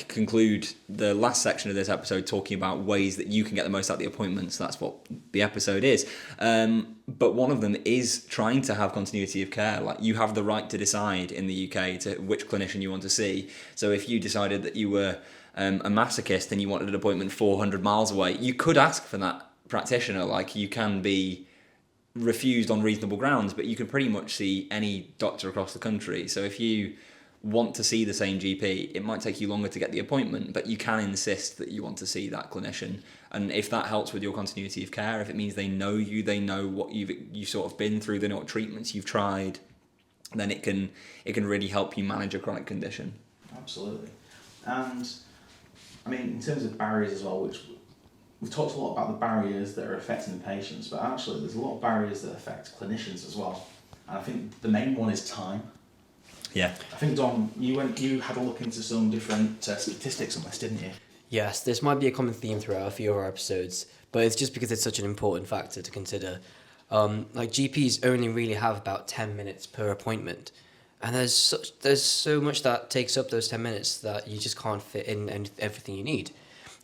conclude the last section of this episode talking about ways that you can get the most out of the appointments. That's what the episode is. But one of them is trying to have continuity of care. You have the right to decide in the UK to which clinician you want to see. So if you decided that you were a masochist and you wanted an appointment 400 miles away, you could ask for that practitioner. You can be refused on reasonable grounds, but you can pretty much see any doctor across the country. So if you want to see the same GP, it might take you longer to get the appointment, but you can insist that you want to see that clinician. And if that helps with your continuity of care, if it means they know you, they know what you've sort of been through, they know what treatments you've tried, then it can really help you manage a chronic condition. Absolutely. And I mean, in terms of barriers as well, which we've talked a lot about the barriers that are affecting the patients, but actually there's a lot of barriers that affect clinicians as well. And I think the main one is time. Yeah. I think, Dom, you had a look into some different statistics on this, didn't you? Yes, this might be a common theme throughout a few of our episodes, but it's just because it's such an important factor to consider. GPs only really have about 10 minutes per appointment, and there's so much that takes up those 10 minutes that you just can't fit in everything you need.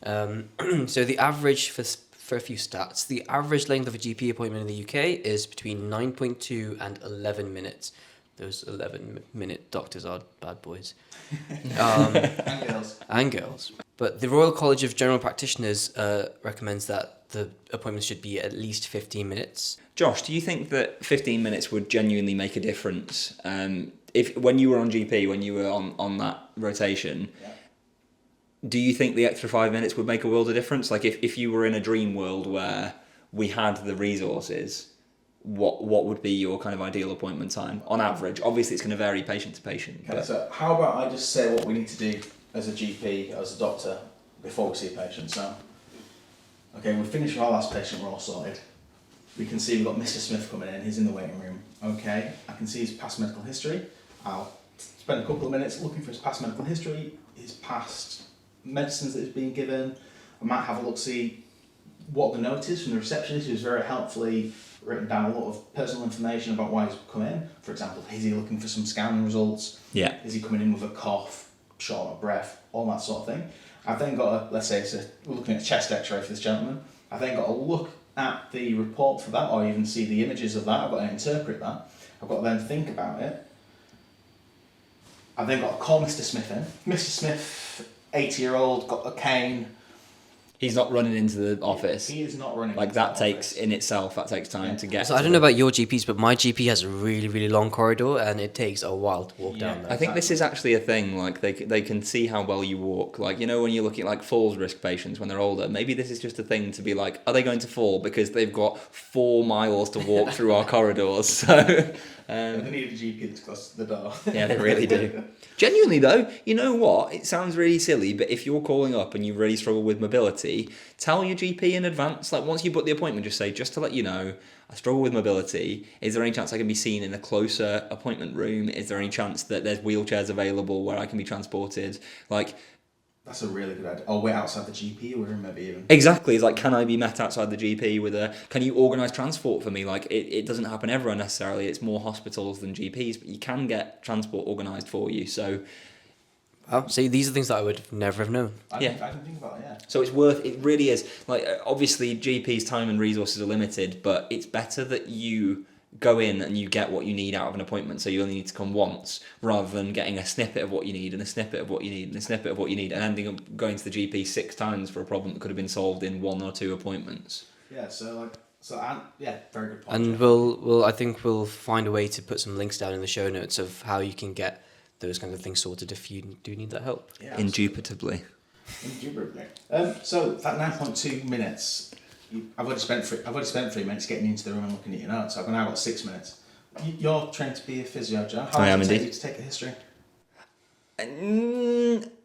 So the average for a few stats, the average length of a GP appointment in the UK is between 9.2 and 11 minutes. Those 11-minute doctors are bad boys. And girls. And girls. But the Royal College of General Practitioners recommends that the appointments should be at least 15 minutes. Josh, do you think that 15 minutes would genuinely make a difference? If when you were on GP, when you were on that rotation, do you think the extra 5 minutes would make a world of difference? Like if you were in a dream world where we had the resources, what would be your kind of ideal appointment time on average? Obviously, it's going to vary patient to patient. Okay, so how about I just say what we need to do as a GP, as a doctor, before we see a patient. So, okay, we've finished with our last patient, we're all sorted. We can see we've got Mr. Smith coming in, he's in the waiting room. Okay, I can see his past medical history. I'll spend a couple of minutes looking for his past medical history, his past medicines that he's been given. I might have a look, see what the note is from the receptionist, who's very helpfully written down a lot of personal information about why he's come in. For example, is he looking for some scan results? Yeah. Is he coming in with a cough, short of breath, all that sort of thing? I've then got let's say we're looking at a chest x-ray for this gentleman. I've then got to look at the report for that, or even see the images of that. I've got to interpret that. I've got to then think about it. I've then got to call Mr. Smith in. Mr. Smith, 80-year-old, got a cane. He's not running into the office. He is not running. Like that takes in itself. That takes time to get. So I don't know about your GPs, but my GP has a really, really long corridor, and it takes a while to walk down there. I think this is actually a thing. Like they can see how well you walk. Like when you're looking at like falls risk patients when they're older, maybe this is just a thing to be like, are they going to fall because they've got 4 miles to walk through our corridors? So. They need a GP that's close to the door. Yeah, they really do. Genuinely though, you know what? It sounds really silly, but if you're calling up and you really struggle with mobility, tell your GP in advance. Like once you book the appointment, just say, just to let you know, I struggle with mobility. Is there any chance I can be seen in a closer appointment room? Is there any chance that there's wheelchairs available where I can be transported? Like, that's a really good idea. Or wait outside the GP room, maybe even. Exactly. It's like, can I be met outside the GP with can you organise transport for me? Like, it doesn't happen everywhere necessarily. It's more hospitals than GPs, but you can get transport organised for you. So, well, see, these are things that I would never have known. I can think about it, yeah. So it really is. Like, obviously, GPs' time and resources are limited, but it's better that you go in and you get what you need out of an appointment, so you only need to come once, rather than getting a snippet of what you need and a snippet of what you need and a snippet of what you need and ending up going to the GP 6 times for a problem that could have been solved in 1 or 2 appointments. Yeah, very good point. And I think we'll find a way to put some links down in the show notes of how you can get those kind of things sorted if you do need that help. Yeah, Indubitably. So that 9.2 minutes, I've already spent 3 minutes getting into the room and looking at your notes. I've now got 6 minutes. You're trained to be a physio, Joe. How long does it take you to take a history?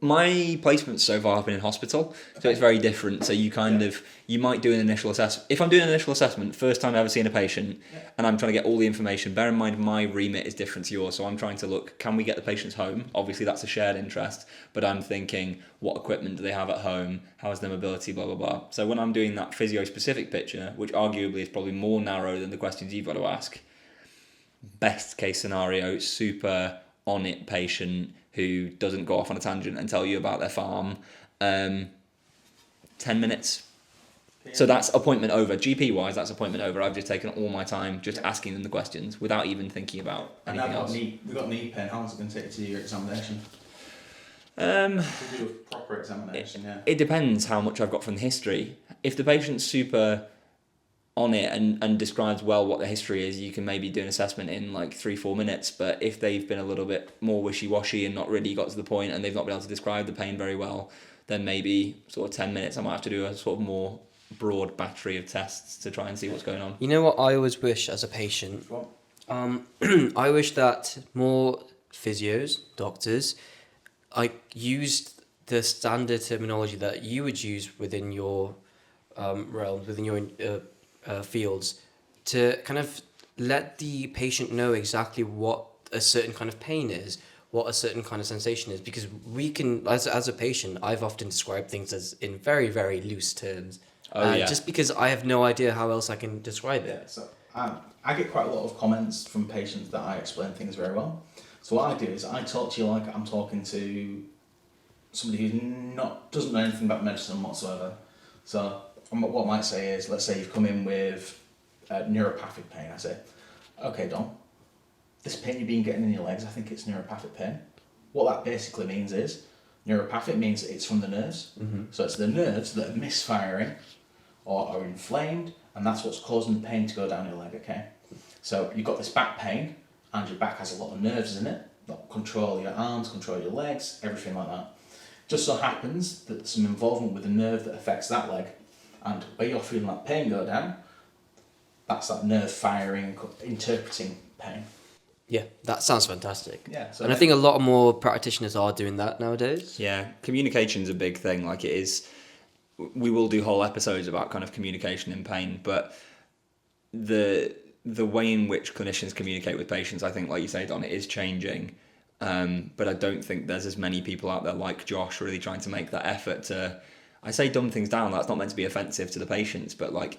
My placements so far have been in hospital, so it's very different. So you might do an initial assessment. If I'm doing an initial assessment, first time I've ever seen a patient, and I'm trying to get all the information, bear in mind my remit is different to yours, so I'm trying to look, can we get the patients home? Obviously that's a shared interest, but I'm thinking, what equipment do they have at home? How is their mobility, blah, blah, blah. So when I'm doing that physio-specific picture, which arguably is probably more narrow than the questions you've got to ask, best case scenario, super on-it patient who doesn't go off on a tangent and tell you about their farm, 10 minutes. So that's appointment over. GP-wise, that's appointment over. I've just taken all my time just asking them the questions without even thinking about anything else. We've got knee pain. How long is it going to take to do your examination? To do a proper examination, It depends how much I've got from the history. If the patient's super on it and describes well what the history is, you can maybe do an assessment in like 3-4 minutes. But if they've been a little bit more wishy-washy and not really got to the point and they've not been able to describe the pain very well, then maybe sort of 10 minutes I might have to do a sort of more broad battery of tests to try and see what's going on. You know what I always wish as a patient? I wish that more physios, doctors, used the standard terminology that you would use within your realm, within your fields, to kind of let the patient know exactly what a certain kind of pain is, what a certain kind of sensation is, because we can, as a patient, I've often described things as in very, very loose terms. Just because I have no idea how else I can describe it. Yeah, so I get quite a lot of comments from patients that I explain things very well. So what I do is I talk to you like I'm talking to somebody who's doesn't know anything about medicine whatsoever. So what I might say is, let's say you've come in with neuropathic pain. I say, okay, Dom, this pain you've been getting in your legs, I think it's neuropathic pain. What that basically means is, neuropathic means it's from the nerves. So it's the nerves that are misfiring or are inflamed, and that's what's causing the pain to go down your leg, okay? So you've got this back pain, and your back has a lot of nerves in it that control your arms, control your legs, everything like that. Just so happens that there's some involvement with the nerve that affects that leg, and where you're feeling that pain go down, that's that nerve firing, interpreting pain. Yeah, that sounds fantastic. Yeah, so and I think a lot more practitioners are doing that nowadays. Yeah, communication's a big thing. Like it is, we will do whole episodes about kind of communication in pain, but the way in which clinicians communicate with patients, I think, like you say, Don, it is changing. But I don't think there's as many people out there like Josh really trying to make that effort to, I say dumb things down, that's not meant to be offensive to the patients, but like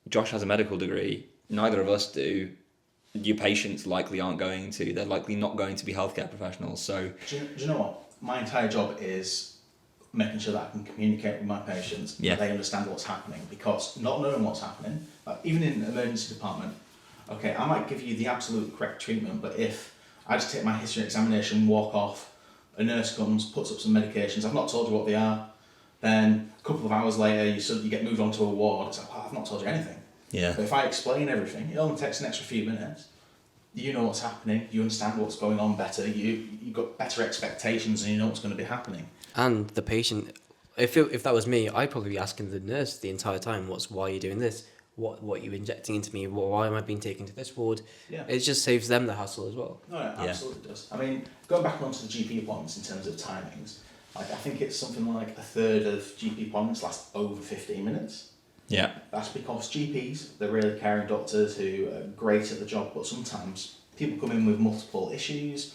Josh has a medical degree, neither of us do. Your patients likely aren't going to, they're likely not going to be healthcare professionals. So do you know what? My entire job is making sure that I can communicate with my patients, that they understand what's happening, because not knowing what's happening, like even in an emergency department, okay, I might give you the absolute correct treatment, but if I just take my history examination, walk off, a nurse comes, puts up some medications, I've not told you what they are, then a couple of hours later you get moved on to a ward, it's like, oh, I've not told you anything. yeah. But if I explain everything, it only takes an extra few minutes. You know what's happening, you understand what's going on better, you've got better expectations and you know what's going to be happening. And the patient, if that was me, I'd probably be asking the nurse the entire time, why are you doing this? What are you injecting into me? Why am I being taken to this ward? Yeah. It just saves them the hassle as well. No, it absolutely does. I mean, going back onto the GP appointments in terms of timings, like I think it's something like a third of GP appointments last over 15 minutes. Yeah. That's because GPs, they're really caring doctors who are great at the job, but sometimes people come in with multiple issues,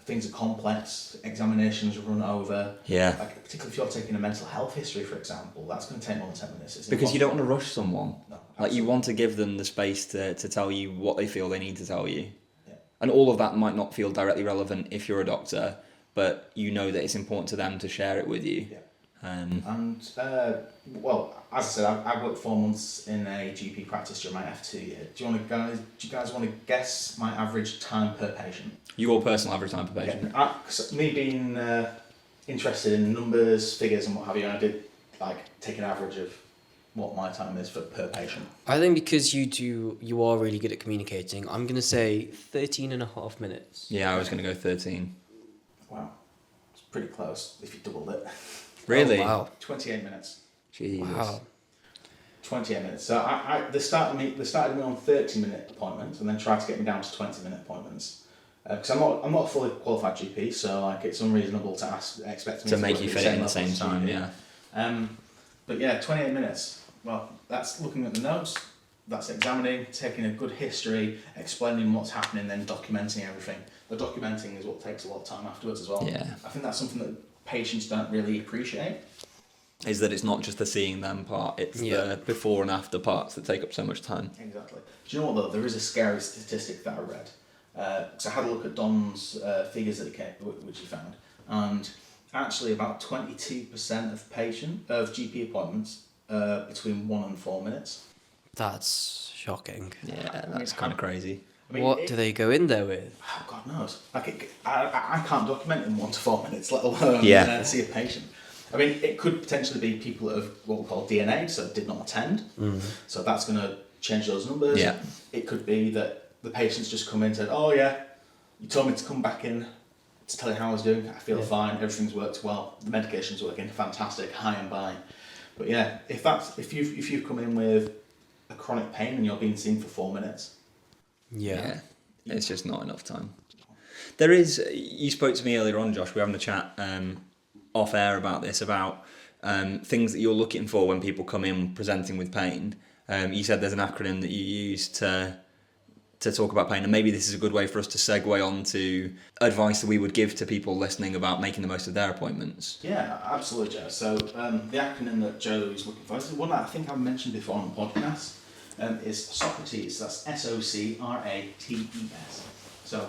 things are complex, examinations run over. Yeah. Like, particularly if you're taking a mental health history, for example, that's going to take more than 10 minutes. It's Because you don't impossible. want to rush someone. No, Like you want to give them the space to tell you what they feel they need to tell you. Yeah. And all of that might not feel directly relevant if you're a doctor, but you know that it's important to them to share it with you. Yeah. Well, as I said, I worked 4 months in a GP practice during my F2 year. Do you guys want to guess my average time per patient? your personal average time per patient. Yeah, me being interested in numbers, figures and what have you, I did take an average of what my time is per patient. I think because you are really good at communicating, I'm going to say 13.5 minutes. Yeah, I was going to go 13. Wow. It's pretty close if you doubled it. Really? Oh, wow. 28 minutes. Jesus. Wow. 28 minutes. So they started me on 30-minute appointments and then tried to get me down to 20-minute appointments. Because I'm not a fully qualified GP, so it's unreasonable to expect me To to make work you at fit in the level same as time, GP. yeah. But yeah, 28 minutes. Well, that's looking at the notes, that's examining, taking a good history, explaining what's happening, then documenting everything. The documenting is what takes a lot of time afterwards as well. Yeah. I think that's something that patients don't really appreciate. Is that it's not just the seeing them part, it's the before and after parts that take up so much time. Exactly. Do you know what though? There is a scary statistic that I read. So I had a look at Don's figures which he found, and actually about 22% of GP appointments between 1 and 4 minutes. That's shocking. Yeah, that's kind of crazy. I mean, What do they go in there with? Oh, God knows. I can't document in 1 to 4 minutes, let alone see a patient. I mean, it could potentially be people that have what we call DNA, so did not attend. So that's going to change those numbers. Yeah. It could be that the patient's just come in and said, oh yeah, you told me to come back in to tell you how I was doing. I feel fine, everything's worked well, the medication's working, fantastic, high and by. But yeah, if you've come in with a chronic pain and you're being seen for 4 minutes. Yeah. It's just not enough time. There is, you spoke to me earlier on, Josh, we were having a chat off air about this, about things that you're looking for when people come in presenting with pain. You said there's an acronym that you use to talk about pain, and maybe this is a good way for us to segue on to advice that we would give to people listening about making the most of their appointments. Yeah, absolutely, Joe. So the acronym that Joe is looking for is one that I think I've mentioned before on the podcast, is Socrates. That's SOCRATES. So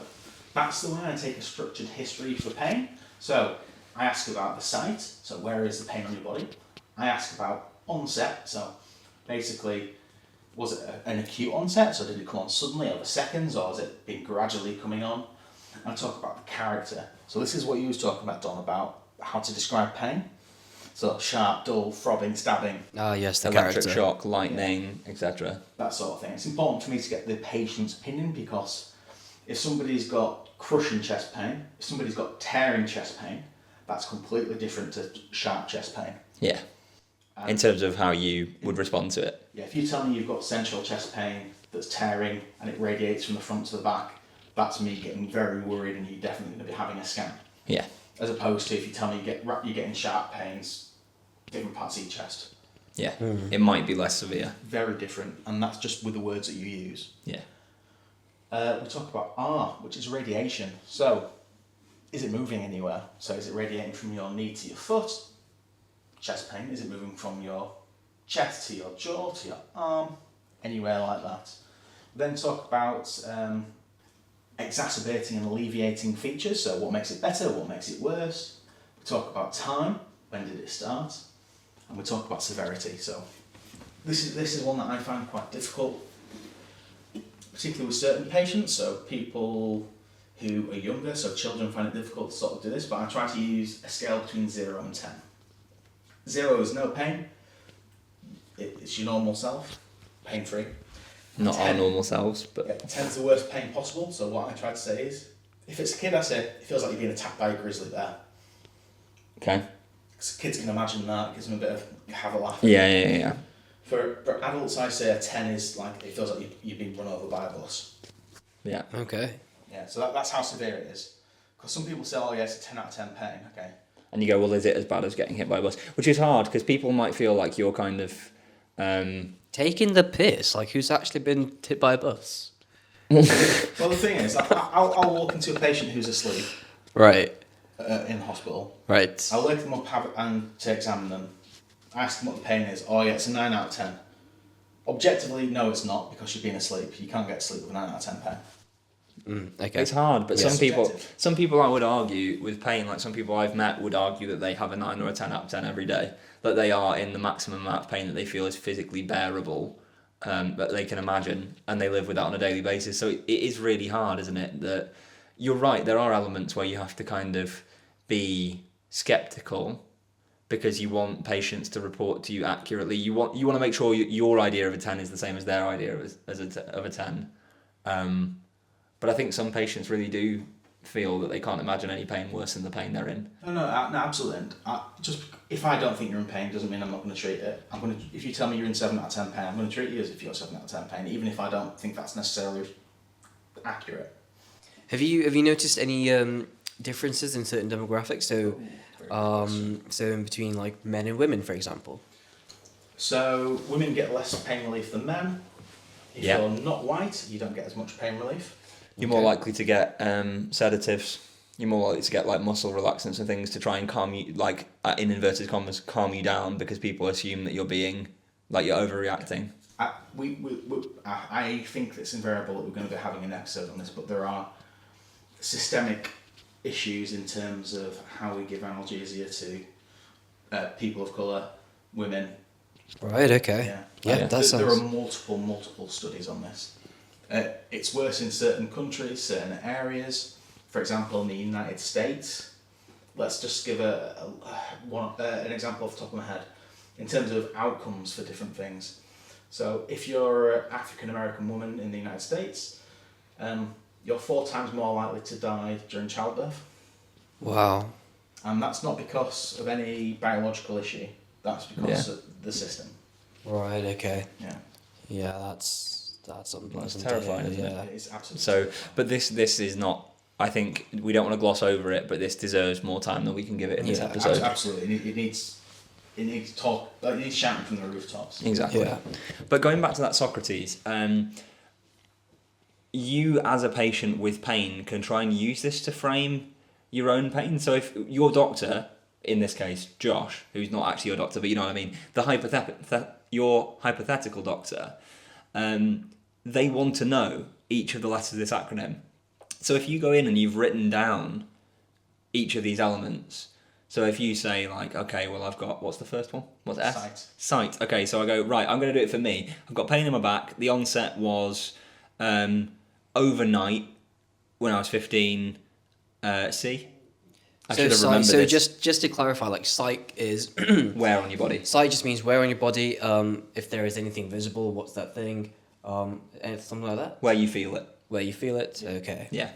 that's the way I take a structured history for pain. So I ask about the site, so where is the pain on your body? I ask about onset, so basically, was it an acute onset, so did it come on suddenly over seconds, or has it been gradually coming on? And I talk about the character. So this is what you was talking about, Don, about how to describe pain. So sharp, dull, throbbing, stabbing. Ah, yes, the Electric character. shock, lightning, etc. That sort of thing. It's important for me to get the patient's opinion, because if somebody's got crushing chest pain, if somebody's got tearing chest pain, that's completely different to sharp chest pain. Yeah. In terms of how you would respond to it. Yeah, if you tell me you've got central chest pain that's tearing and it radiates from the front to the back, that's me getting very worried, and you're definitely going to be having a scan. Yeah. As opposed to if you tell me you're getting sharp pains, different parts of your chest. Yeah. It might be less severe. Very different, and that's just with the words that you use. Yeah. We talk about R, which is radiation. So, is it moving anywhere? So is it radiating from your knee to your foot? Chest pain, is it moving from your chest to your jaw, to your arm? Anywhere like that. Then talk about exacerbating and alleviating features. So what makes it better, what makes it worse? We talk about time, when did it start? And we talk about severity. So this is one that I find quite difficult, particularly with certain patients. So people who are younger, so children find it difficult to sort of do this, but I try to use a scale between 0 and 10. 0 is no pain, it's your normal self, pain-free. Not 10, our normal selves, but... Yeah, 10's the worst pain possible, so what I try to say is, if it's a kid, I say, it feels like you're being attacked by a grizzly bear. Okay. Because kids can imagine that, it gives them a bit of, have a laugh. Yeah. For adults, I say a 10 is like, it feels like you've been run over by a bus. Yeah. Okay. Yeah, so that's how severe it is. Because some people say, oh yeah, it's a 10 out of 10 pain, okay. And you go, well, is it as bad as getting hit by a bus? Which is hard, because people might feel like you're kind of... Taking the piss? Like, who's actually been hit by a bus? Well, the thing is, I'll walk into a patient who's asleep. Right. In hospital. Right. I'll wake them up and to examine them. I ask them what the pain is. Oh yeah, it's a 9 out of 10. Objectively, no, it's not, because you've been asleep. You can't get sleep with a 9 out of 10 pain. Okay. It's hard, but Yeah. some people I would argue with pain, like some people I've met would argue that they have a 9 or a 10 out of 10 every day. That they are in the maximum amount of pain that they feel is physically bearable, that they can imagine, and they live with that on a daily basis. So it is really hard, isn't it? That you're right, there are elements where you have to kind of be skeptical, because you want patients to report to you accurately. You want to make sure your idea of a 10 is the same as their idea of a 10. But I think some patients really do feel that they can't imagine any pain worse than the pain they're in. No, absolutely. And just if I don't think you're in pain doesn't mean I'm not going to treat it. If you tell me you're in 7 out of 10 pain, I'm going to treat you as if you're 7 out of 10 pain, even if I don't think that's necessarily accurate. Have you noticed any differences in certain demographics? So in between like men and women, for example. So women get less pain relief than men. If Yeah. you're not white, you don't get as much pain relief. You're more likely to get sedatives. You're more likely to get like muscle relaxants and things to try and calm you, like in inverted commas, calm you down, because people assume that you're overreacting. I think it's invariable that we're going to be having an episode on this, but there are systemic issues in terms of how we give analgesia to people of colour, women. Right. Okay. Yeah. There are multiple studies on this. It's worse in certain countries, certain areas. For example, in the United States, let's just give an example off the top of my head in terms of outcomes for different things. So if you're an African American woman in the United States, you're 4 times more likely to die during childbirth. Wow. And that's not because of any biological issue. That's because of the system. Right. Okay. Yeah. Yeah. That's unpleasant. That's terrifying, isn't it? It's absolutely So, terrifying. but this is not. I think we don't want to gloss over it, but this deserves more time than we can give it in this episode. Absolutely, it needs talk. It needs shouting from the rooftops. Exactly. Yeah. But going back to that Socrates, you as a patient with pain can try and use this to frame your own pain. So if your doctor, in this case Josh, who's not actually your doctor, but you know what I mean, your hypothetical doctor, they want to know each of the letters of this acronym. So if you go in and you've written down each of these elements, So if you say like, okay, well I've got, what's the first one? What's S? Sight. Sight. Okay, so I go, right, I'm going to do it for me. I've got pain in my back. The onset was overnight when I was 15. C. I should have remembered this. just to clarify, like sight is Where on your body? sight just means where on your body. If there is anything visible, what's that thing? And something like that. Where you feel it. Where you feel it. Okay. Yeah.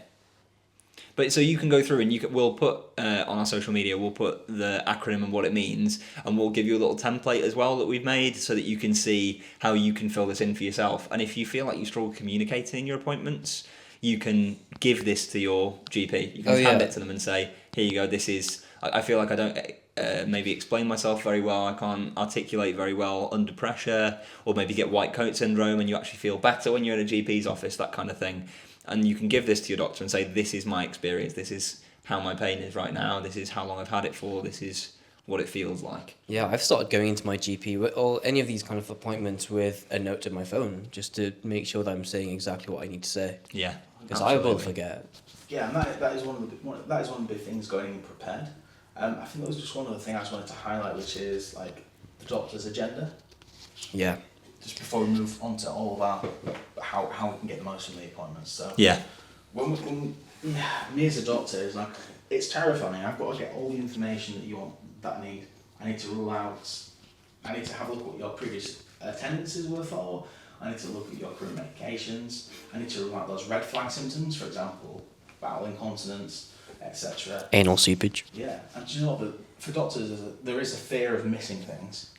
But so you can go through and we'll put on our social media, we'll put the acronym and what it means, and we'll give you a little template as well that we've made so that you can see how you can fill this in for yourself. And if you feel like you struggle communicating in your appointments, you can give this to your GP. You can hand it to them and say, here you go, this is, I feel like I don't maybe explain myself very well, I can't articulate very well under pressure, or maybe get white coat syndrome and you actually feel better when you're in a GP's office, that kind of thing. And you can give this to your doctor and say, this is my experience, this is how my pain is right now, this is how long I've had it for, this is what it feels like. Yeah, I've started going into my GP or any of these kind of appointments with a note to my phone just to make sure that I'm saying exactly what I need to say. Yeah. Because I will forget. Yeah, and that is one of the big things going in prepared. I think that was just one of the things I just wanted to highlight, which is like the doctor's agenda. Yeah. Just before we move on to all of our how we can get the most from the appointments. So Yeah. When me as a doctor is like, it's terrifying. I've got to get all the information that I need. I need to rule out. I need to have a look at what your previous attendances were for. I need to look at your current medications. I need to rule out those red flag symptoms, for example, bowel incontinence, etc. Anal seepage. Yeah, and do you know what? For doctors, there is a fear of missing things.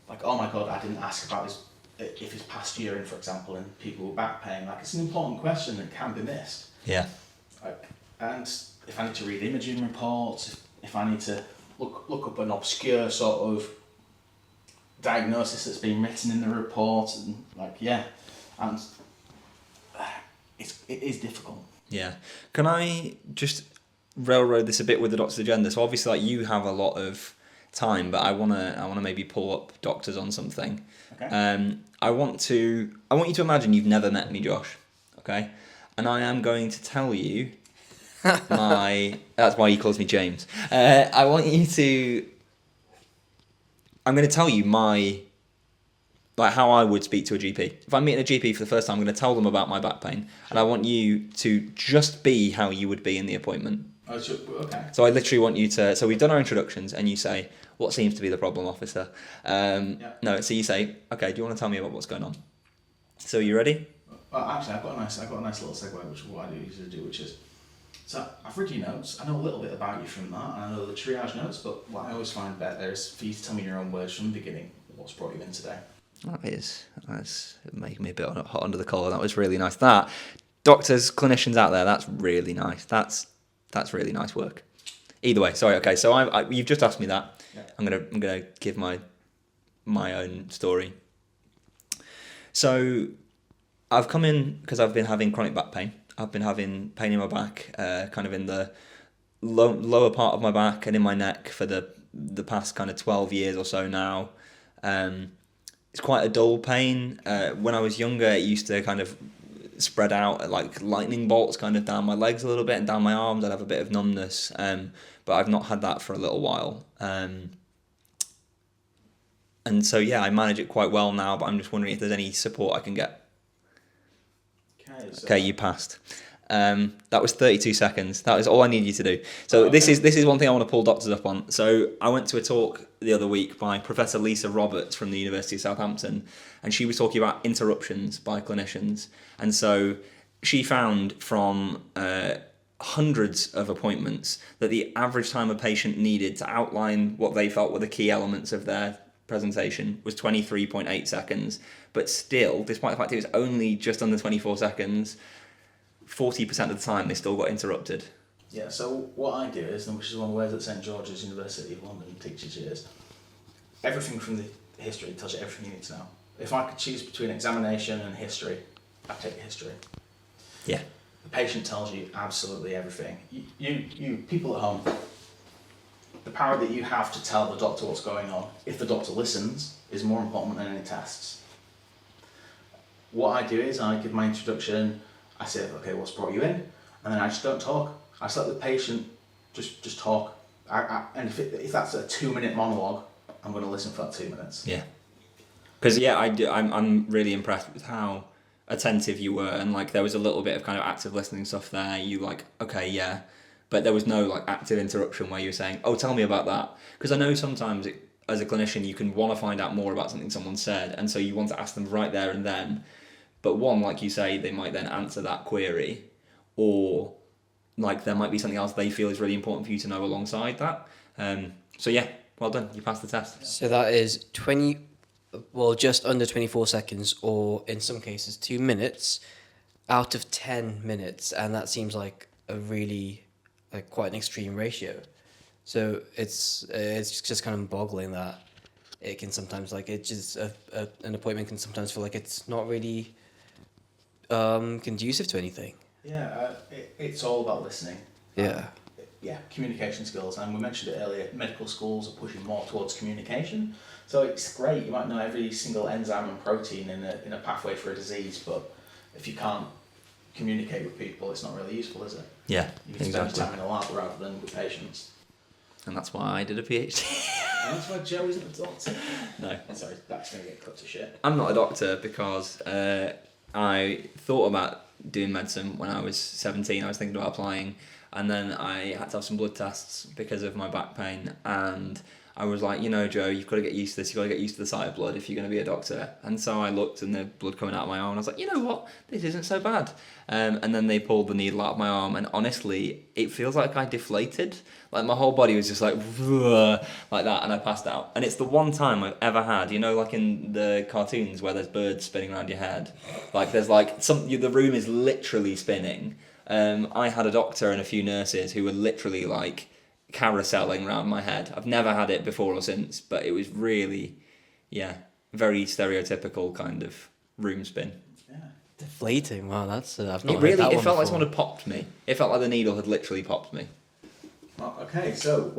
Like, oh my God, I didn't ask about his, if his past urine, for example, in people with back pain. Like, it's an important question that can be missed. Yeah. Like, and if I need to read imaging reports, if I need to look up an obscure sort of diagnosis that's been written in the report, and and it is difficult. Yeah. Can I just railroad this a bit with the doctor's agenda? So obviously, like, you have a lot of time, but I wanna maybe pull up doctors on something. Okay. I want you to imagine you've never met me, Josh. Okay. And I am going to tell you that's why he calls me James. I'm going to tell you how I would speak to a GP. If I'm meeting a GP for the first time, I'm going to tell them about my back pain, and I want you to just be how you would be in the appointment. Oh, okay. So I literally want you to. So we've done our introductions, and you say, "What seems to be the problem, officer?" No. So you say, "Okay, do you want to tell me about what's going on?" So you ready? Well, actually, I've got a nice little segue, which is what I usually do, which is, so I've read your notes. I know a little bit about you from that, and I know the triage notes. But what I always find better is for you to tell me your own words from the beginning. What's brought you in today? That's making me a bit hot under the collar. That was really nice. That, doctors, clinicians out there, that's really nice. That's really nice work. Either way, sorry. Okay, so you've just asked me that. Yeah. I'm gonna give my own story. So I've come in because I've been having chronic back pain. I've been having pain in my back, kind of in the lower part of my back and in my neck for the past kind of 12 years or so now. It's quite a dull pain. When I was younger, it used to kind of spread out like lightning bolts kind of down my legs a little bit and down my arms. I'd have a bit of numbness, but I've not had that for a little while. And so, yeah, I manage it quite well now, but I'm just wondering if there's any support I can get. Okay, you passed. That was 32 seconds. That was all I need you to do. So this is one thing I want to pull doctors up on. So I went to a talk the other week by Professor Lisa Roberts from the University of Southampton, and she was talking about interruptions by clinicians. And so she found from hundreds of appointments that the average time a patient needed to outline what they felt were the key elements of their presentation was 23.8 seconds. But still, despite the fact it was only just under 24 seconds, 40% of the time they still got interrupted. Yeah, so what I do is, and which is one of the ways that St George's University of London teaches you, is everything from the history tells you everything you need to know. If I could choose between examination and history, I'd take history. Yeah. The patient tells you absolutely everything. You people at home, the power that you have to tell the doctor what's going on, if the doctor listens, is more important than any tests. What I do is I give my introduction, I say, okay, what's brought you in? And then I just don't talk. I just let the patient just talk. And if that's a 2-minute monologue, I'm going to listen for that 2 minutes. Yeah. Because I'm really impressed with how attentive you were, and like there was a little bit of kind of active listening stuff there. You like, okay, yeah, but there was no like active interruption where you were saying, oh, tell me about that. Because I know sometimes as a clinician you can want to find out more about something someone said, and so you want to ask them right there and then. But one, like you say, they might then answer that query, or like there might be something else they feel is really important for you to know alongside that. So yeah, well done, you passed the test. So that is just under 24 seconds, or in some cases 2 minutes, out of 10 minutes, and that seems like a really quite an extreme ratio. So it's just kind of boggling that it can sometimes an appointment can sometimes feel like it's not really conducive to anything. Yeah, it's all about listening. Yeah. Communication skills, and we mentioned it earlier, medical schools are pushing more towards communication, so it's great, you might know every single enzyme and protein in a pathway for a disease, but if you can't communicate with people, it's not really useful, is it? Yeah, you need to spend time in a lab rather than with patients. And that's why I did a PhD. And that's why Joe isn't a doctor. No. I'm sorry, that's going to get cut to shit. I'm not a doctor because I thought about doing medicine when I was 17. I was thinking about applying, and then I had to have some blood tests because of my back pain, and I was like, Joe, you've got to get used to this, you've got to get used to the sight of blood if you're going to be a doctor. And so I looked and the blood coming out of my arm, and I was like, you know what, this isn't so bad. And then they pulled the needle out of my arm, and honestly, it feels like I deflated. Like my whole body was just like that, and I passed out. And it's the one time I've ever had, like in the cartoons where there's birds spinning around your head. Like there's the room is literally spinning. I had a doctor and a few nurses who were literally like carouseling around my head. I've never had it before or since, but it was really, very stereotypical kind of room spin. Yeah. Deflating. Wow, that's I've It not heard that one felt like before. someone had popped me. It felt like the needle had literally popped me. Okay, so,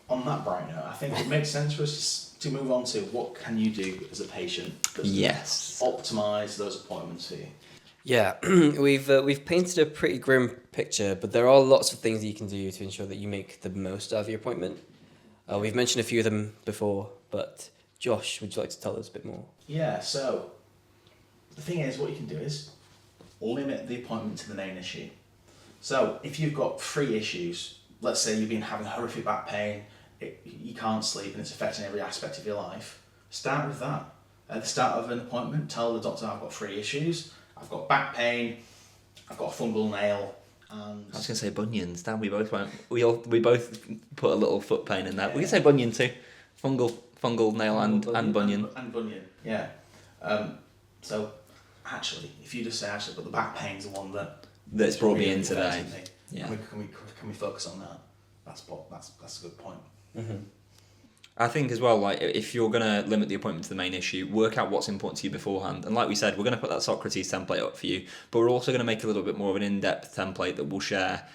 on that bright note, I think it makes sense for us to move on to what can you do as a patient Yes. optimise those appointments for you. Yeah, we've painted a pretty grim picture, but there are lots of things that you can do to ensure that you make the most out of your appointment. We've mentioned a few of them before, but Josh, would you like to tell us a bit more? Yeah, so the thing is, what you can do is limit the appointment to the main issue. So if you've got 3 issues, let's say you've been having horrific back pain, you can't sleep and it's affecting every aspect of your life, start with that. At the start of an appointment, tell the doctor, I've got 3 issues. I've got back pain, I've got a fungal nail, and... I was going to say bunions. Dan, we both went. We both put a little foot pain in that. We can say bunion too. Fungal nail and bunion. And bunion, yeah. So, actually, if you just say, but the back pain's the one that's brought me really in today. affecting me. Yeah. Can we focus on that? That's a good point. Mm-hmm. I think as well, like if you're going to limit the appointment to the main issue, work out what's important to you beforehand. And like we said, we're going to put that Socrates template up for you, but we're also going to make a little bit more of an in-depth template that we'll share,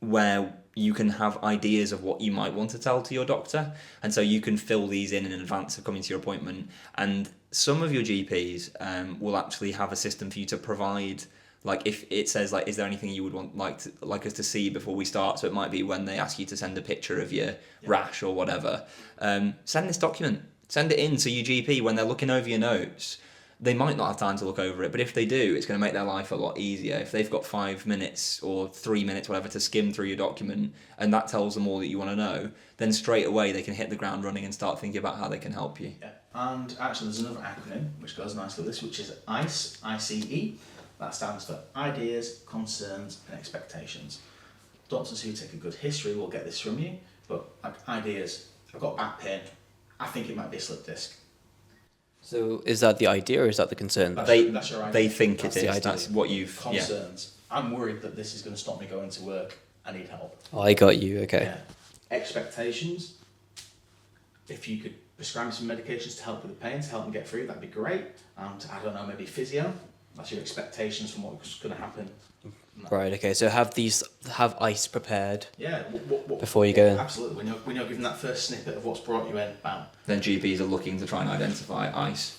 where you can have ideas of what you might want to tell to your doctor. And so you can fill these in advance of coming to your appointment. And some of your GPs will actually have a system for you to provide. Like if it says is there anything you would want like us to see before we start? So it might be when they ask you to send a picture of your rash or whatever. Send this document. Send it in to your GP when they're looking over your notes. They might not have time to look over it, but if they do, it's going to make their life a lot easier. If they've got 5 minutes or 3 minutes, whatever, to skim through your document, and that tells them all that you want to know, then straight away they can hit the ground running and start thinking about how they can help you. Yeah. And actually, there's another acronym which goes nicely with this, which is ICE, I-C-E. That stands for Ideas, Concerns and Expectations. Doctors who take a good history will get this from you, but ideas, I've got back pain, I think it might be a slip disc. So is that the idea or is that the concern? That's your idea. They think That's it the is. idea. That's what you've... Concerns. I'm worried that this is going to stop me going to work. I need help. Oh, I got you, okay. Yeah. Expectations. If you could prescribe me some medications to help with the pain, to help me get through, that'd be great. And I don't know, maybe physio. That's your expectations from what's going to happen. Right, okay, so have ice prepared Yeah. before you go in. Absolutely. When you're given that first snippet of what's brought you in, bam. Then GPs are looking to try and identify ICE.